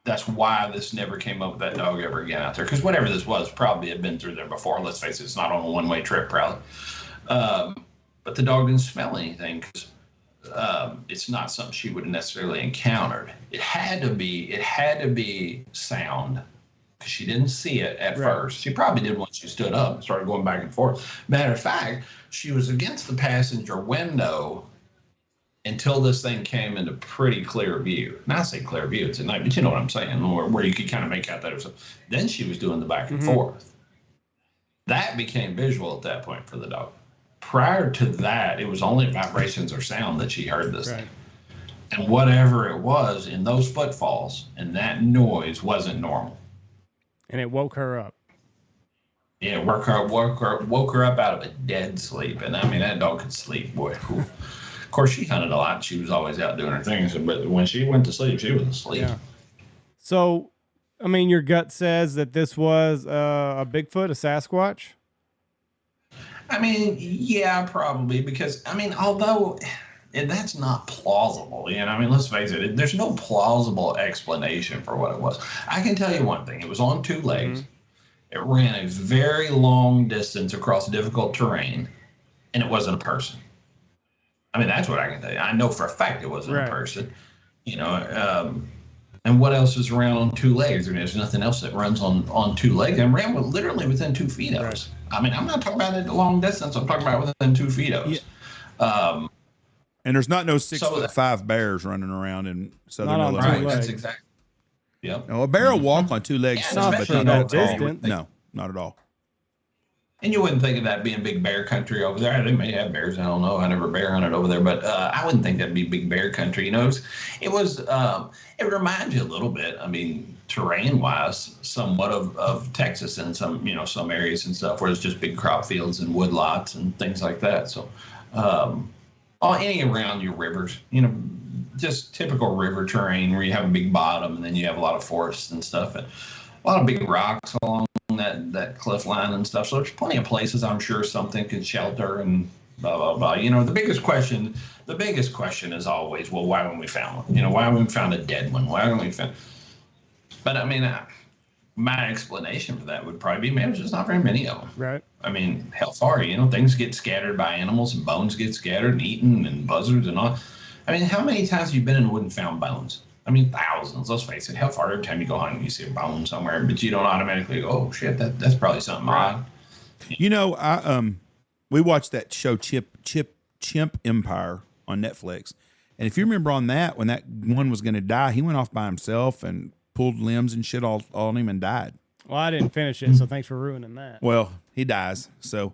that's why this never came up with that dog ever again out there. Because whatever this was probably had been through there before. Let's face it, it's not on a one-way trip probably. But the dog didn't smell anything because it's not something she would have necessarily encountered. It had to be sound. She didn't see it at first. She probably did once she stood up and started going back and forth. Matter of fact, she was against the passenger window until this thing came into pretty clear view. Now I say clear view, it's at night, but you know what I'm saying, where you could kind of make out that it was. Then she was doing the back and forth. That became visual at that point for the dog. Prior to that, it was only vibrations or sound that she heard this thing. And whatever it was in those footfalls and that noise wasn't normal. And it woke her up. Yeah, woke her up out of a dead sleep. And I mean, that dog could sleep, boy. Of course, she hunted a lot. She was always out doing her things. But when she went to sleep, she was asleep. Yeah. So, I mean, your gut says that this was a Bigfoot, a Sasquatch? I mean, yeah, probably. Because, I mean, although that's not plausible. I mean, let's face it. There's no plausible explanation for what it was. I can tell you one thing. It was on 2 legs. It ran a very long distance across difficult terrain, and it wasn't a person. I mean, that's what I can tell you. I know for a fact it wasn't a person. And what else is around on 2 legs? There's nothing else that runs on 2 legs. And ran literally within 2 feet of us. I mean, I'm not talking about it a long distance. I'm talking about within 2 feet of us. Yeah. And there's not no 6'5" bears running around in southern Illinois. Right, that's exactly. Yep. No, a bear will walk on 2 legs, but not distance. No, not at all. And you wouldn't think of that being big bear country over there. They may have bears. I don't know. I never bear hunted over there, but I wouldn't think that'd be big bear country. It reminds you a little bit. I mean, terrain-wise, somewhat of Texas and some areas and stuff where it's just big crop fields and wood lots and things like that. So, any around your rivers, just typical river terrain where you have a big bottom and then you have a lot of forests and stuff and a lot of big rocks along that cliff line and stuff. So there's plenty of places I'm sure something could shelter and blah, blah, blah. The biggest question is always, well, why haven't we found one? Why haven't we found a dead one? Why haven't we found? But I mean, my explanation for that would probably be, man, there's just not very many of them. Right. I mean, hell far, things get scattered by animals and bones get scattered and eaten and buzzards and all. I mean, how many times have you been in the wood and found bones? I mean, thousands. Let's face it. Hell far, every time you go hunting, you see a bone somewhere, but you don't automatically go, oh shit, that's probably something odd. We watched that show Chimp Empire on Netflix, and if you remember on that, when that one was going to die, he went off by himself and pulled limbs and shit all on him and died. Well, I didn't finish it, so thanks for ruining that. Well, he dies. So,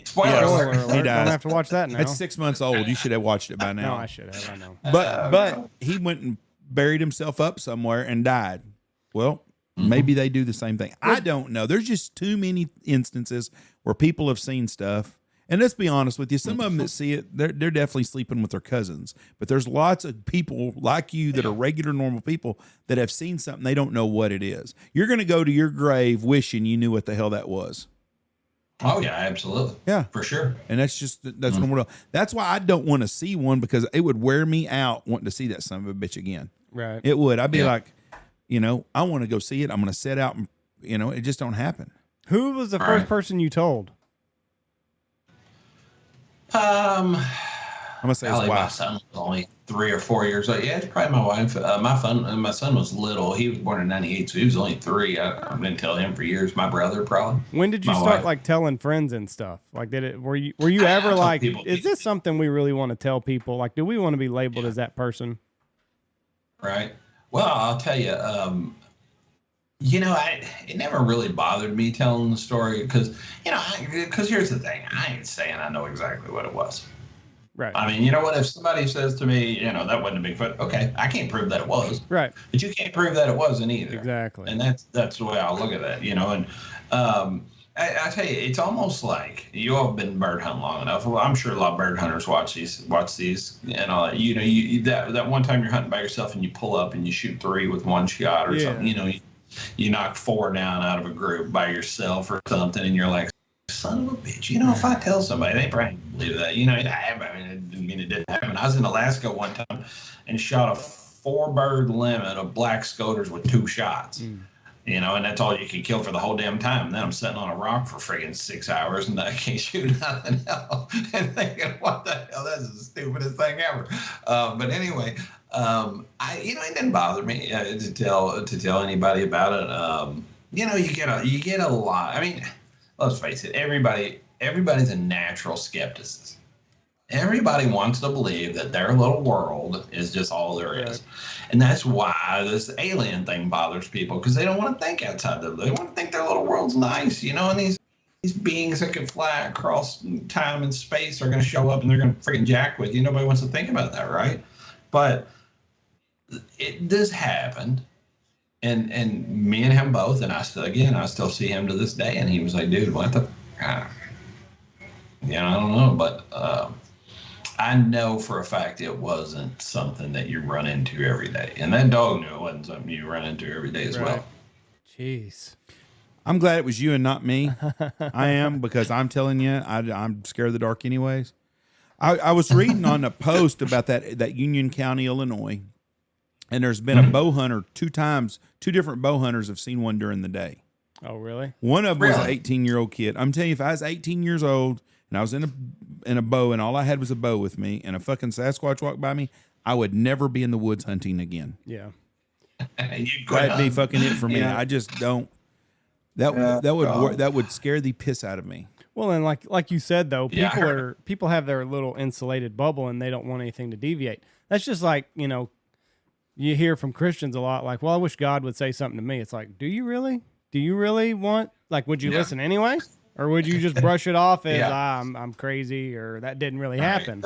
spoiler alert. He dies. Don't have to watch that now. It's 6 months old. You should have watched it by now. No, I should have. I know. But he went and buried himself up somewhere and died. Well, maybe they do the same thing. I don't know. There's just too many instances where people have seen stuff, And let's be honest with you, some of them that see it, they're definitely sleeping with their cousins. But there's lots of people like you that are regular, normal people that have seen something they don't know what it is. You're going to go to your grave wishing you knew what the hell that was. Oh yeah, absolutely. Yeah, for sure. And that's normal. That's why I don't want to see one, because it would wear me out wanting to see that son of a bitch again. Right. It would. I'd be like, I want to go see it. I'm going to set out and, it just don't happen. Who was the first person you told? I'm gonna say his wife. My son was only 3 or 4 years old. Yeah, it's probably my wife. My son was little. He was born in '98, so he was only 3. I've been telling him for years. My brother, probably. When did you start like telling friends and stuff? Like, were you ever like, is this something we really want to tell people? Like, do we want to be labeled as that person? Right. Well, I'll tell you. It never really bothered me telling the story because here's the thing. I ain't saying I know exactly what it was. Right. I mean, you know what? If somebody says to me, that wasn't a Bigfoot, okay, I can't prove that it was. Right. But you can't prove that it wasn't either. Exactly. And that's the way I look at that, and I tell you, it's almost like you all have been bird hunting long enough. Well, I'm sure a lot of bird hunters watch these and all that. That one time you're hunting by yourself and you pull up and you shoot 3 with 1 shot or something, you knock 4 down out of a group by yourself or something, and you're like, son of a bitch, if I tell somebody, they probably believe that. I didn't mean it didn't happen. I was in Alaska one time and shot a 4-bird limit of black scoters with 2 shots. And that's all you can kill for the whole damn time. And then I'm sitting on a rock for friggin' 6 hours and I can't shoot nothing else. And thinking, what the hell? That's the stupidest thing ever. But anyway, it didn't bother me to tell anybody about it. You get a lot. I mean, let's face it. Everybody's a natural skepticist. Everybody wants to believe that their little world is just all there is. And that's why this alien thing bothers people, because they don't want to think outside they want to think their little world's nice, and these beings that can fly across time and space are going to show up and they're going to freaking jack with you. Nobody wants to think about that, right? But this happened. And me and him both, and I still see him to this day, and he was like, dude, what the, I don't know, but I know for a fact it wasn't something that you run into every day. And that dog knew it wasn't something you run into every day as well. Jeez. I'm glad it was you and not me. I am, because I'm telling you, I'm scared of the dark anyways. I was reading on a post about that Union County, Illinois, and there's been a bow hunter 2 times. 2 different bow hunters have seen one during the day. Oh, really? One of them was an 18-year-old kid. I'm telling you, if I was 18 years old and I was in a bow and all I had was a bow with me and a fucking Sasquatch walked by me, I would never be in the woods hunting again. Yeah. That'd be fucking it for me. I just don't. That would scare the piss out of me. Well, and like you said though, people have their little insulated bubble and they don't want anything to deviate. That's just like, you hear from Christians a lot, like, well, I wish God would say something to me. It's like, do you really? Do you really want, like, would you listen anyway? Or would you just brush it off as I'm crazy, or that didn't really happen?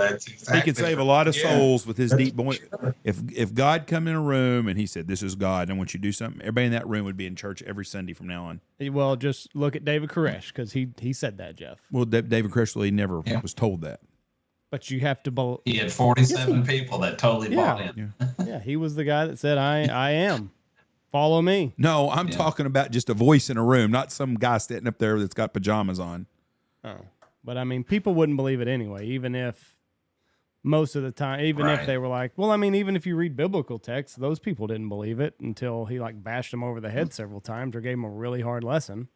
He could save a lot of souls with his deep voice. If God come in a room and he said, this is God, and I want you to do something, everybody in that room would be in church every Sunday from now on. Well, just look at David Koresh, because he said that, Jeff. Well, David Koresh really never was told that. But you have to believe. He had 47 people that totally bought in. Yeah, he was the guy that said, I am. Follow me. No, I'm talking about just a voice in a room, not some guy sitting up there that's got pajamas on. Oh, but I mean, people wouldn't believe it anyway, even if most of the time, if they were like, well, I mean, even if you read biblical texts, those people didn't believe it until he like bashed them over the head several times or gave them a really hard lesson.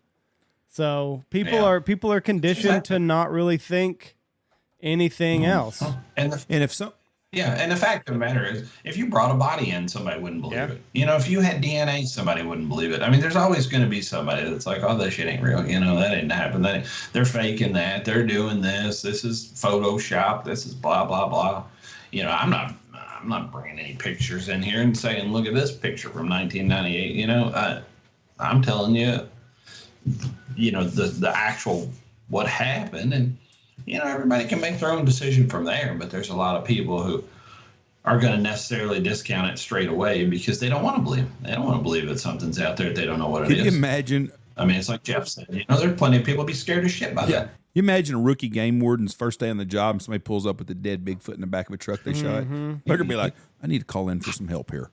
So people are conditioned to not really think anything else. And the fact of the matter is, if you brought a body in, somebody wouldn't believe it. If you had DNA, somebody wouldn't believe it. I mean, there's always going to be somebody that's like, oh, that shit ain't real. That didn't happen. They're faking that. They're doing this. This is Photoshop. This is blah, blah, blah. I'm not bringing any pictures in here and saying, look at this picture from 1998. I'm telling you, the actual what happened, and everybody can make their own decision from there, but there's a lot of people who are going to necessarily discount it straight away because they don't want to believe. They don't want to believe that something's out there that they don't know what it is. Can you imagine? I mean, it's like Jeff said, there's plenty of people be scared as shit by that. You imagine a rookie game warden's first day on the job and somebody pulls up with a dead Bigfoot in the back of a truck they shot. They're going to be like, I need to call in for some help here.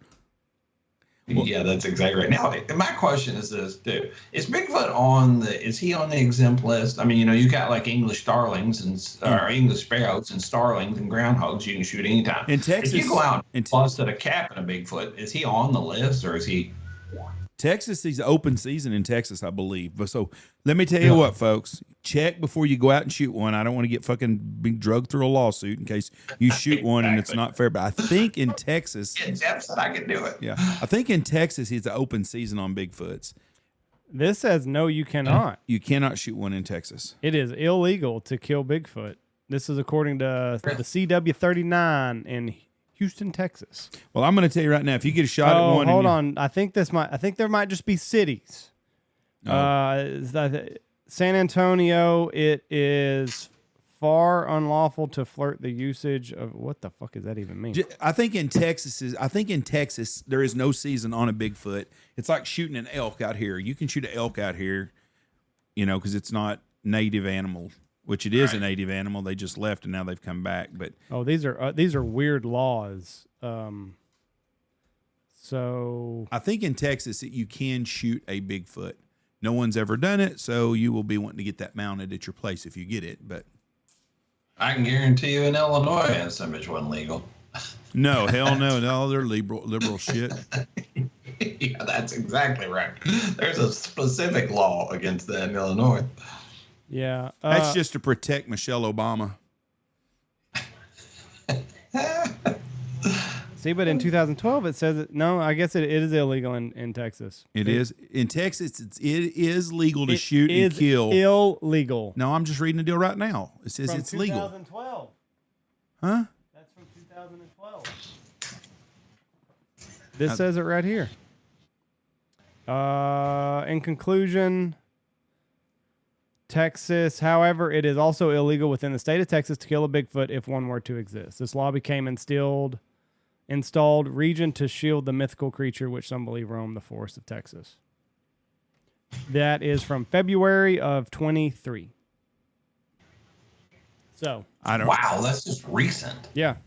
Well, yeah, that's exactly right. Now, my question is this, too. Is Bigfoot is he on the exempt list? I mean, you got like English starlings or English sparrows and starlings and groundhogs you can shoot anytime. In Texas. If you go out and busted a cap in a Bigfoot, is he on the list or is he? Texas is open season in Texas, I believe. But so let me tell you what, folks. Check before you go out and shoot one. I don't want to get fucking being drugged through a lawsuit in case you shoot one and it's not fair. But I think in Texas, yeah, Jeff said I could do it. Yeah, I think in Texas it's an open season on Bigfoots. This says no, you cannot. You cannot shoot one in Texas. It is illegal to kill Bigfoot. This is according to the CW39 in Houston, Texas. Well, I'm going to tell you right now, if you get a shot at one, hold on. I think there might just be cities. San Antonio, it is far unlawful to flirt the usage of what the fuck does that even mean? I think in Texas there is no season on a Bigfoot. It's like shooting an elk out here. You can shoot an elk out here, because it's not native animal. Which it is a native animal. They just left and now they've come back. But these are weird laws. So I think in Texas you can shoot a Bigfoot. No one's ever done it, so you will be wanting to get that mounted at your place if you get it. But I can guarantee you in Illinois, that image wasn't legal. No, hell no, they're liberal shit. Yeah, that's exactly right. There's a specific law against that in Illinois. Yeah. That's just to protect Michelle Obama. See, but in 2012 it says no. I guess it is illegal in Texas. It is in Texas. It is legal to shoot and kill. Illegal. No, I'm just reading the deal right now. It says it's legal. 2012. Huh? That's from 2012. This says it right here. In conclusion, Texas, however, it is also illegal within the state of Texas to kill a Bigfoot if one were to exist. This law became installed region to shield the mythical creature which some believe roamed the forests of Texas. That is from February of 23. So wow, that's just recent. Yeah.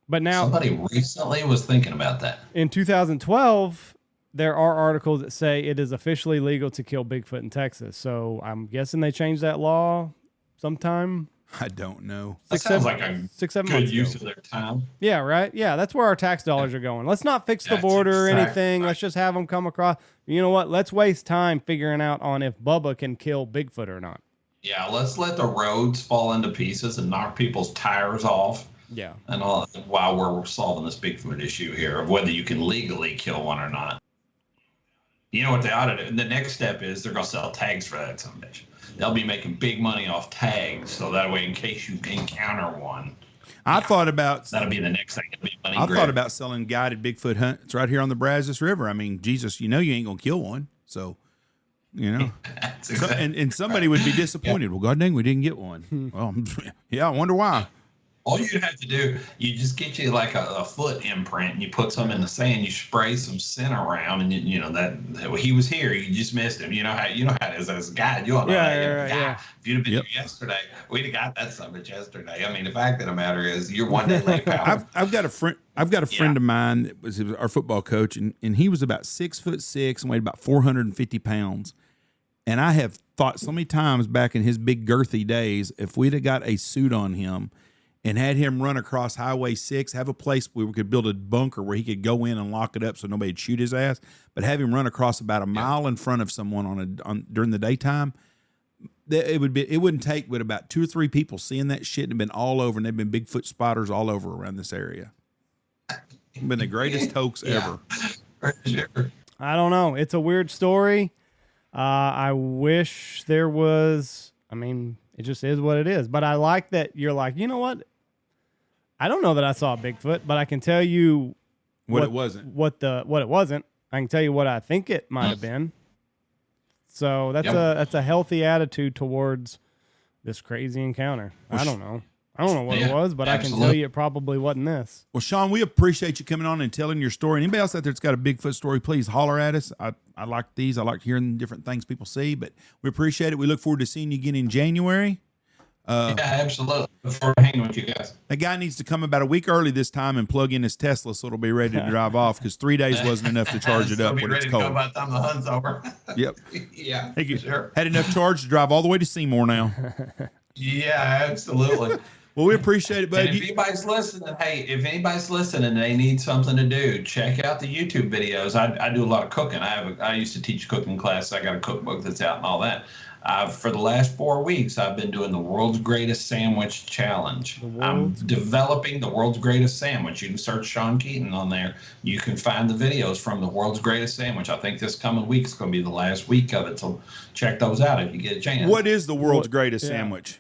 But now somebody recently was thinking about that. In 2012, there are articles that say it is officially legal to kill Bigfoot in Texas. So I'm guessing they changed that law sometime. I don't know. That sounds like a 6-7 good months use ago. of their time. Yeah, right. Yeah, that's where our tax dollars are going. Let's not fix the border or anything. Let's just have them come across. You know what? Let's waste time figuring out on if Bubba can kill Bigfoot or not. Yeah, let's let the roads fall into pieces and knock people's tires off. Yeah. And all while we're solving this Bigfoot issue here of whether you can legally kill one or not. You know what they ought to do? The next step is they're going to sell tags for that son of a bitch. They'll be making big money off tags, so that way, in case you encounter one, thought about that'll be the next thing. It'll be money thought about selling guided Bigfoot hunt. It's right here on the Brazos River. I mean, Jesus, you ain't gonna kill one, so exactly and somebody would be disappointed. Yeah. Well, god dang, we didn't get one. Well, yeah, I wonder why. All you'd have to do, you just get you like a foot imprint, and you put some in the sand, you spray some scent around, and that he was here, you just missed him. You know how it is as a guide. You all know yeah. If you'd have been here yesterday, we'd have got that summit yesterday. I mean, the fact of the matter is, you're one day late. I've got a friend of mine that was our football coach, and he was about 6'6" and weighed about 450 pounds. And I have thought so many times back in his big girthy days, if we'd have got a suit on him and had him run across Highway 6, have a place where we could build a bunker where he could go in and lock it up so nobody'd shoot his ass, but have him run across about a mile in front of someone during the daytime, it wouldn't take but about 2 or 3 people seeing that shit and have been all over, and they've been Bigfoot spotters all over around this area. Been the greatest hoax ever. I don't know. It's a weird story. I wish there was. I mean, it just is what it is. But I like that you're like, you know what? I don't know that I saw a Bigfoot, but I can tell you what it wasn't. What it wasn't. I can tell you what I think it might have been. So that's a healthy attitude towards this crazy encounter. I don't know what it was, but I can tell you it probably wasn't this. Well, Shawn, we appreciate you coming on and telling your story. Anybody else out there that's got a Bigfoot story, please holler at us. I like these. I like hearing different things people see, but we appreciate it. We look forward to seeing you again in January. Yeah, absolutely. Look forward to hanging with you guys. That guy needs to come about a week early this time and plug in his Tesla so it'll be ready to drive off, because 3 days wasn't enough to charge it up when it's cold. By the time the hunt's over. Yep. Yeah, Hey, sure. Had enough charge to drive all the way to Seymour now. Yeah, absolutely. Well, we appreciate it, And buddy. if anybody's listening, hey, if anybody's listening and they need something to do, check out the YouTube videos. I do a lot of cooking. I used to teach cooking class. I got a cookbook that's out and all that. For the last 4 weeks, I've been doing the world's greatest sandwich challenge. I'm developing the world's greatest sandwich. You can search Shawn Keeton on there. You can find the videos from the world's greatest sandwich. I think this coming week is going to be the last week of it. So check those out if you get a chance. What is the world's greatest sandwich?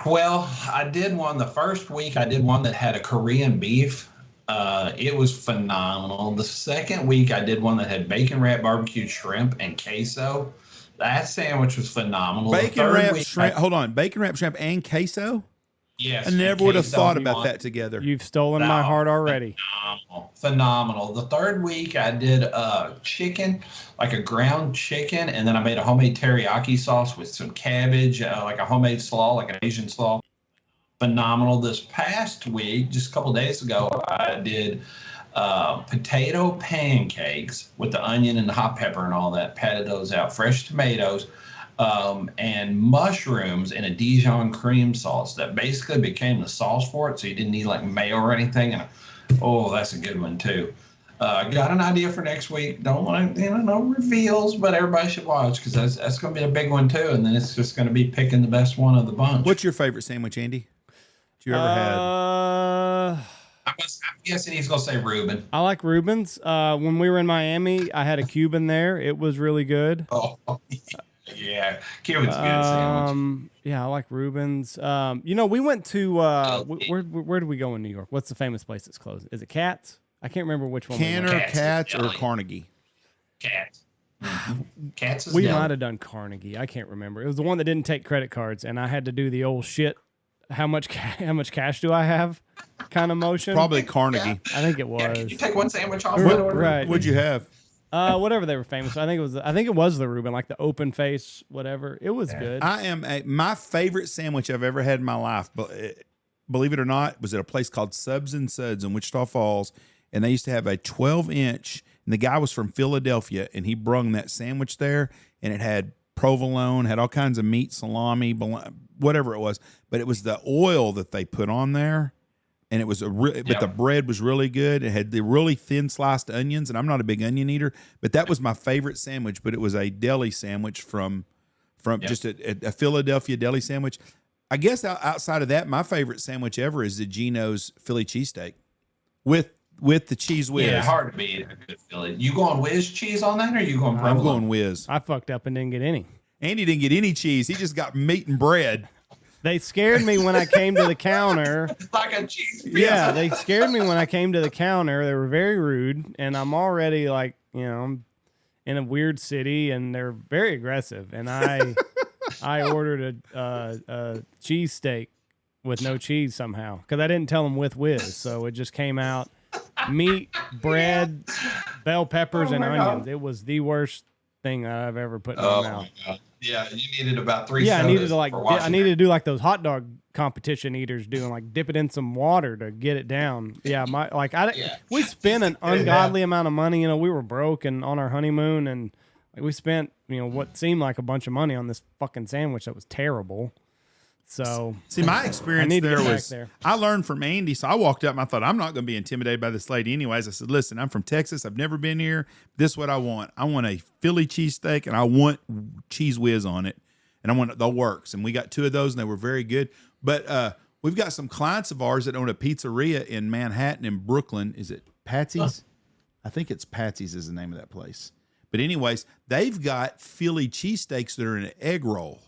Well, I did one the first week. I did one that had a Korean beef. It was phenomenal. The second week, I did one that had bacon wrapped barbecue shrimp and queso. That sandwich was phenomenal. Bacon wrapped shrimp. Hold on, bacon wrapped shrimp and queso. Yes, I never would have thought about that together. You've stolen my heart already. Phenomenal. The third week, I did chicken, like a ground chicken, and then I made a homemade teriyaki sauce with some cabbage, like a homemade slaw, like an Asian slaw. Phenomenal. This past week, just a couple of days ago, I did potato pancakes with the onion and the hot pepper and all that. Patted those out. Fresh tomatoes. And mushrooms in a Dijon cream sauce that basically became the sauce for it, so you didn't need like mayo or anything. And that's a good one too. Got an idea for next week. Don't want to, no reveals, but everybody should watch, because that's going to be a big one too. And then it's just going to be picking the best one of the bunch. What's your favorite sandwich, Andy? That you ever had? I'm guessing he's going to say Reuben. I like Reuben's. When we were in Miami, I had a Cuban there. It was really good. Oh. Yeah, Cuban's good sandwich. Yeah, I like Reuben's. We went to where did we go in New York? What's the famous place that's closed? Is it Katz? I can't remember which one. Canner, Katz, or Carnegie? Katz. Katz is we might have done Carnegie. I can't remember. It was the one that didn't take credit cards, and I had to do the old shit. How much cash do I have? Kind of motion. Probably Carnegie. I think it was. Yeah, can you take one sandwich off? Right. What'd you have? Whatever they were famous. I think it was the Reuben, like the open face, whatever. It was good. My favorite sandwich I've ever had in my life, believe it or not, was at a place called Subs and Suds in Wichita Falls, and they used to have a 12-inch, and the guy was from Philadelphia, and he brung that sandwich there, and it had provolone, had all kinds of meat, salami, whatever it was, but it was the oil that they put on there. And it was but the bread was really good. It had the really thin sliced onions, and I'm not a big onion eater, but that was my favorite sandwich. But it was a deli sandwich from just a Philadelphia deli sandwich. I guess outside of that, my favorite sandwich ever is the Geno's Philly cheesesteak with the cheese whiz. Yeah, hard to beat a good Philly. You going whiz cheese on that, or you going provolone? I'm going whiz. I fucked up and didn't get any. Andy didn't get any cheese. He just got meat and bread. They scared me when I came to the counter. Like a cheese. Yeah, they scared me when I came to the counter. They were very rude, and I'm already like, I'm in a weird city, and they're very aggressive. And I ordered a cheesesteak with no cheese somehow, because I didn't tell them with whiz, so it just came out meat, bread, bell peppers, and onions. It was the worst thing I've ever put in my mouth. My God. Yeah, you needed about 3 Yeah, sodas. I needed to do like those hot dog competition eaters doing, like dip it in some water to get it down. Yeah, we spent an ungodly amount of money. We were broke and on our honeymoon, and we spent what seemed like a bunch of money on this fucking sandwich that was terrible. So see, my experience there. I learned from Andy, so I walked up and I thought, I'm not going to be intimidated by this lady anyways. I said, listen, I'm from Texas. I've never been here. This is what I want. I want a Philly cheesesteak, and I want cheese whiz on it, and I want the works. And we got 2 of those, and they were very good. But we've got some clients of ours that own a pizzeria in Manhattan and Brooklyn. Is it Patsy's? I think it's Patsy's is the name of that place. But anyways, they've got Philly cheesesteaks that are in an egg roll.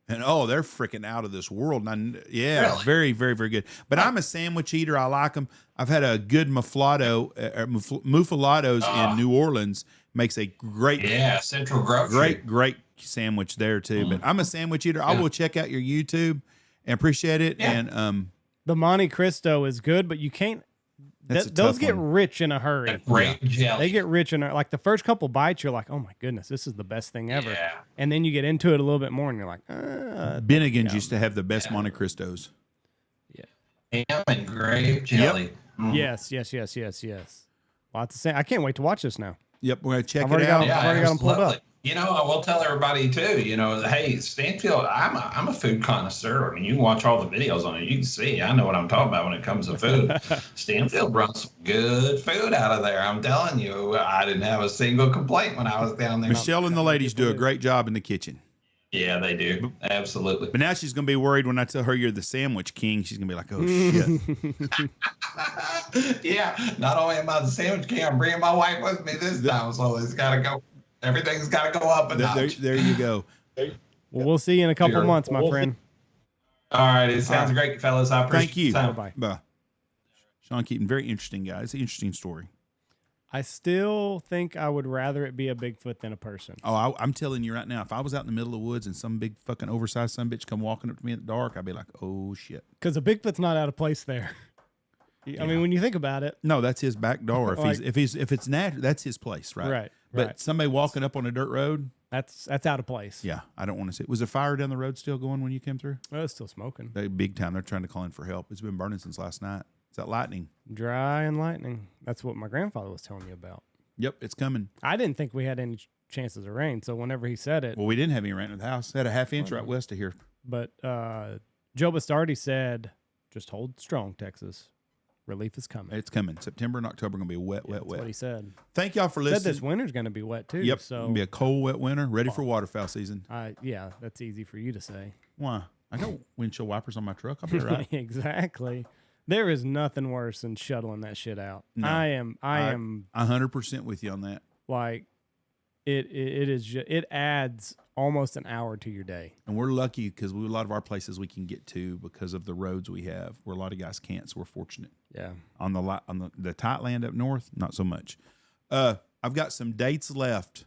And they're freaking out of this world. And really? Very, very, very good. But I'm a sandwich eater. I like them. I've had a good muffalatos in New Orleans. Makes a great, Central Grove. Great sandwich there too. But I'm a sandwich eater. I will check out your YouTube and appreciate it. Yeah. And the Monte Cristo is good, but you can't That's a those tough get one. rich in a hurry. The grape jelly. They get rich in like the first couple bites. You're like, oh my goodness, this is the best thing ever. Yeah. And then you get into it a little bit more, and you're like, Bennigan's used to have the best Monte Cristos. Ham and grape jelly. Yes. Lots of saying. I can't wait to watch this now. Yep, we're gonna check I've it already out. got 'em. I've already got 'em pulled up. absolutely. You know, I will tell everybody too. You know, hey, Stanfield. I'm a food connoisseur. I mean, you can watch all the videos on it. You can see. I know what I'm talking about when it comes to food. Stanfield brought some good food out of there. I'm telling you, I didn't have a single complaint when I was down there. Michelle and the ladies do a great job in the kitchen. Yeah, they do. Absolutely. But now she's going to be worried when I tell her you're the sandwich king. She's going to be like, oh, shit. Yeah. Not only am I the sandwich king, I'm bringing my wife with me this time. So it's got to go. Everything's got to go up a notch. There you go. Well, we'll see you in a couple months, my friend. All right. It sounds great, fellas. I appreciate Thank you. the time. Bye. Shawn Keeton, very interesting guy. It's an interesting story. I still think I would rather it be a Bigfoot than a person. Oh, I'm telling you right now, if I was out in the middle of the woods and some big fucking oversized sumbitch come walking up to me in the dark, I'd be like, oh, shit. Because a Bigfoot's not out of place there. I mean, when you think about it. No, that's his back door. Like- If it's natural, that's his place, right? Right. But somebody walking up on a dirt road, That's out of place. yeah, I don't want to see. Was there fire down the road still going when you came through? Well, it's still smoking. They big time. They're trying to call in for help. It's been burning since last night. Is that lightning? Dry and lightning. That's what my grandfather was telling you about. Yep, it's coming. I didn't think we had any chances of rain, so whenever he said it. Well, we didn't have any rain in the house. It had a half inch right west of here. But Joe Bastardi said, just hold strong, Texas. Relief is coming. It's coming. September and October are going to be wet. That's what he said. Thank y'all for He said listening. this winter's going to be wet, too. Yep, So, it's going to be a cold, wet winter. Ready for waterfowl season. yeah, that's easy for you to say. Why? I got windshield wipers on my truck. I'll be all right. Exactly. There is nothing worse than shuttling that shit out. No. I am 100% with you on that. like, it adds almost an hour to your day. And we're lucky because a lot of our places we can get to because of the roads we have, where a lot of guys can't. So we're fortunate. Yeah. On the tight land up north, not so much. I've got some dates left.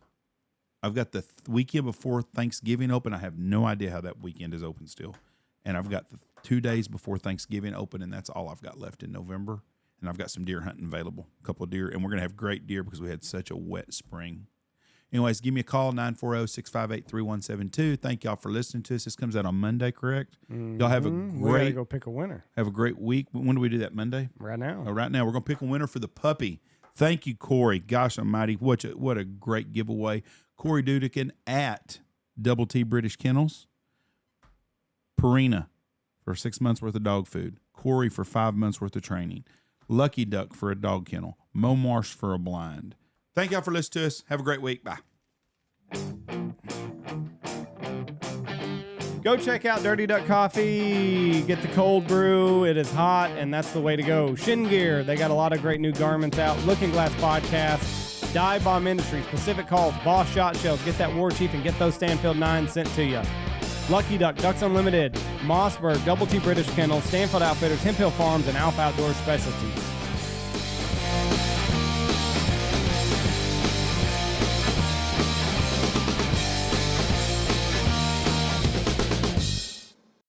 I've got the weekend before Thanksgiving open. I have no idea how that weekend is open still. And I've got the 2 days before Thanksgiving open, and that's all I've got left in November. And I've got some deer hunting available, a couple of deer. And we're going to have great deer because we had such a wet spring. Anyways, give me a call, 940-658-3172. Thank y'all for listening to us. This comes out on Monday, correct? Y'all have a We gotta great go pick a winner have a great week. When do we do that? Monday? right now. Oh, right now, we're going to pick a winner for the puppy. Thank you, Corey. Gosh almighty, what a great giveaway. Corey Dudikin at Double T British Kennels. Purina for 6 months worth of dog food. Corey for 5 months worth of training. Lucky Duck for a dog kennel. Mo Marsh for a blind. Thank y'all for listening to us. Have a great week. Bye. Go check out Dirty Duck Coffee. Get the cold brew. It is hot, and that's the way to go. Shin Gear. They got a lot of great new garments out. Looking Glass Podcast. Dive Bomb Industries. Pacific Calls. Boss Shot Shells. Get that War Chief and get those Stanfield 9 sent to you. Lucky Duck. Ducks Unlimited. Mossberg. Double T British Kennel. Stanfield Outfitters. Hemp Hill Farms, and Alpha Outdoor Specialties.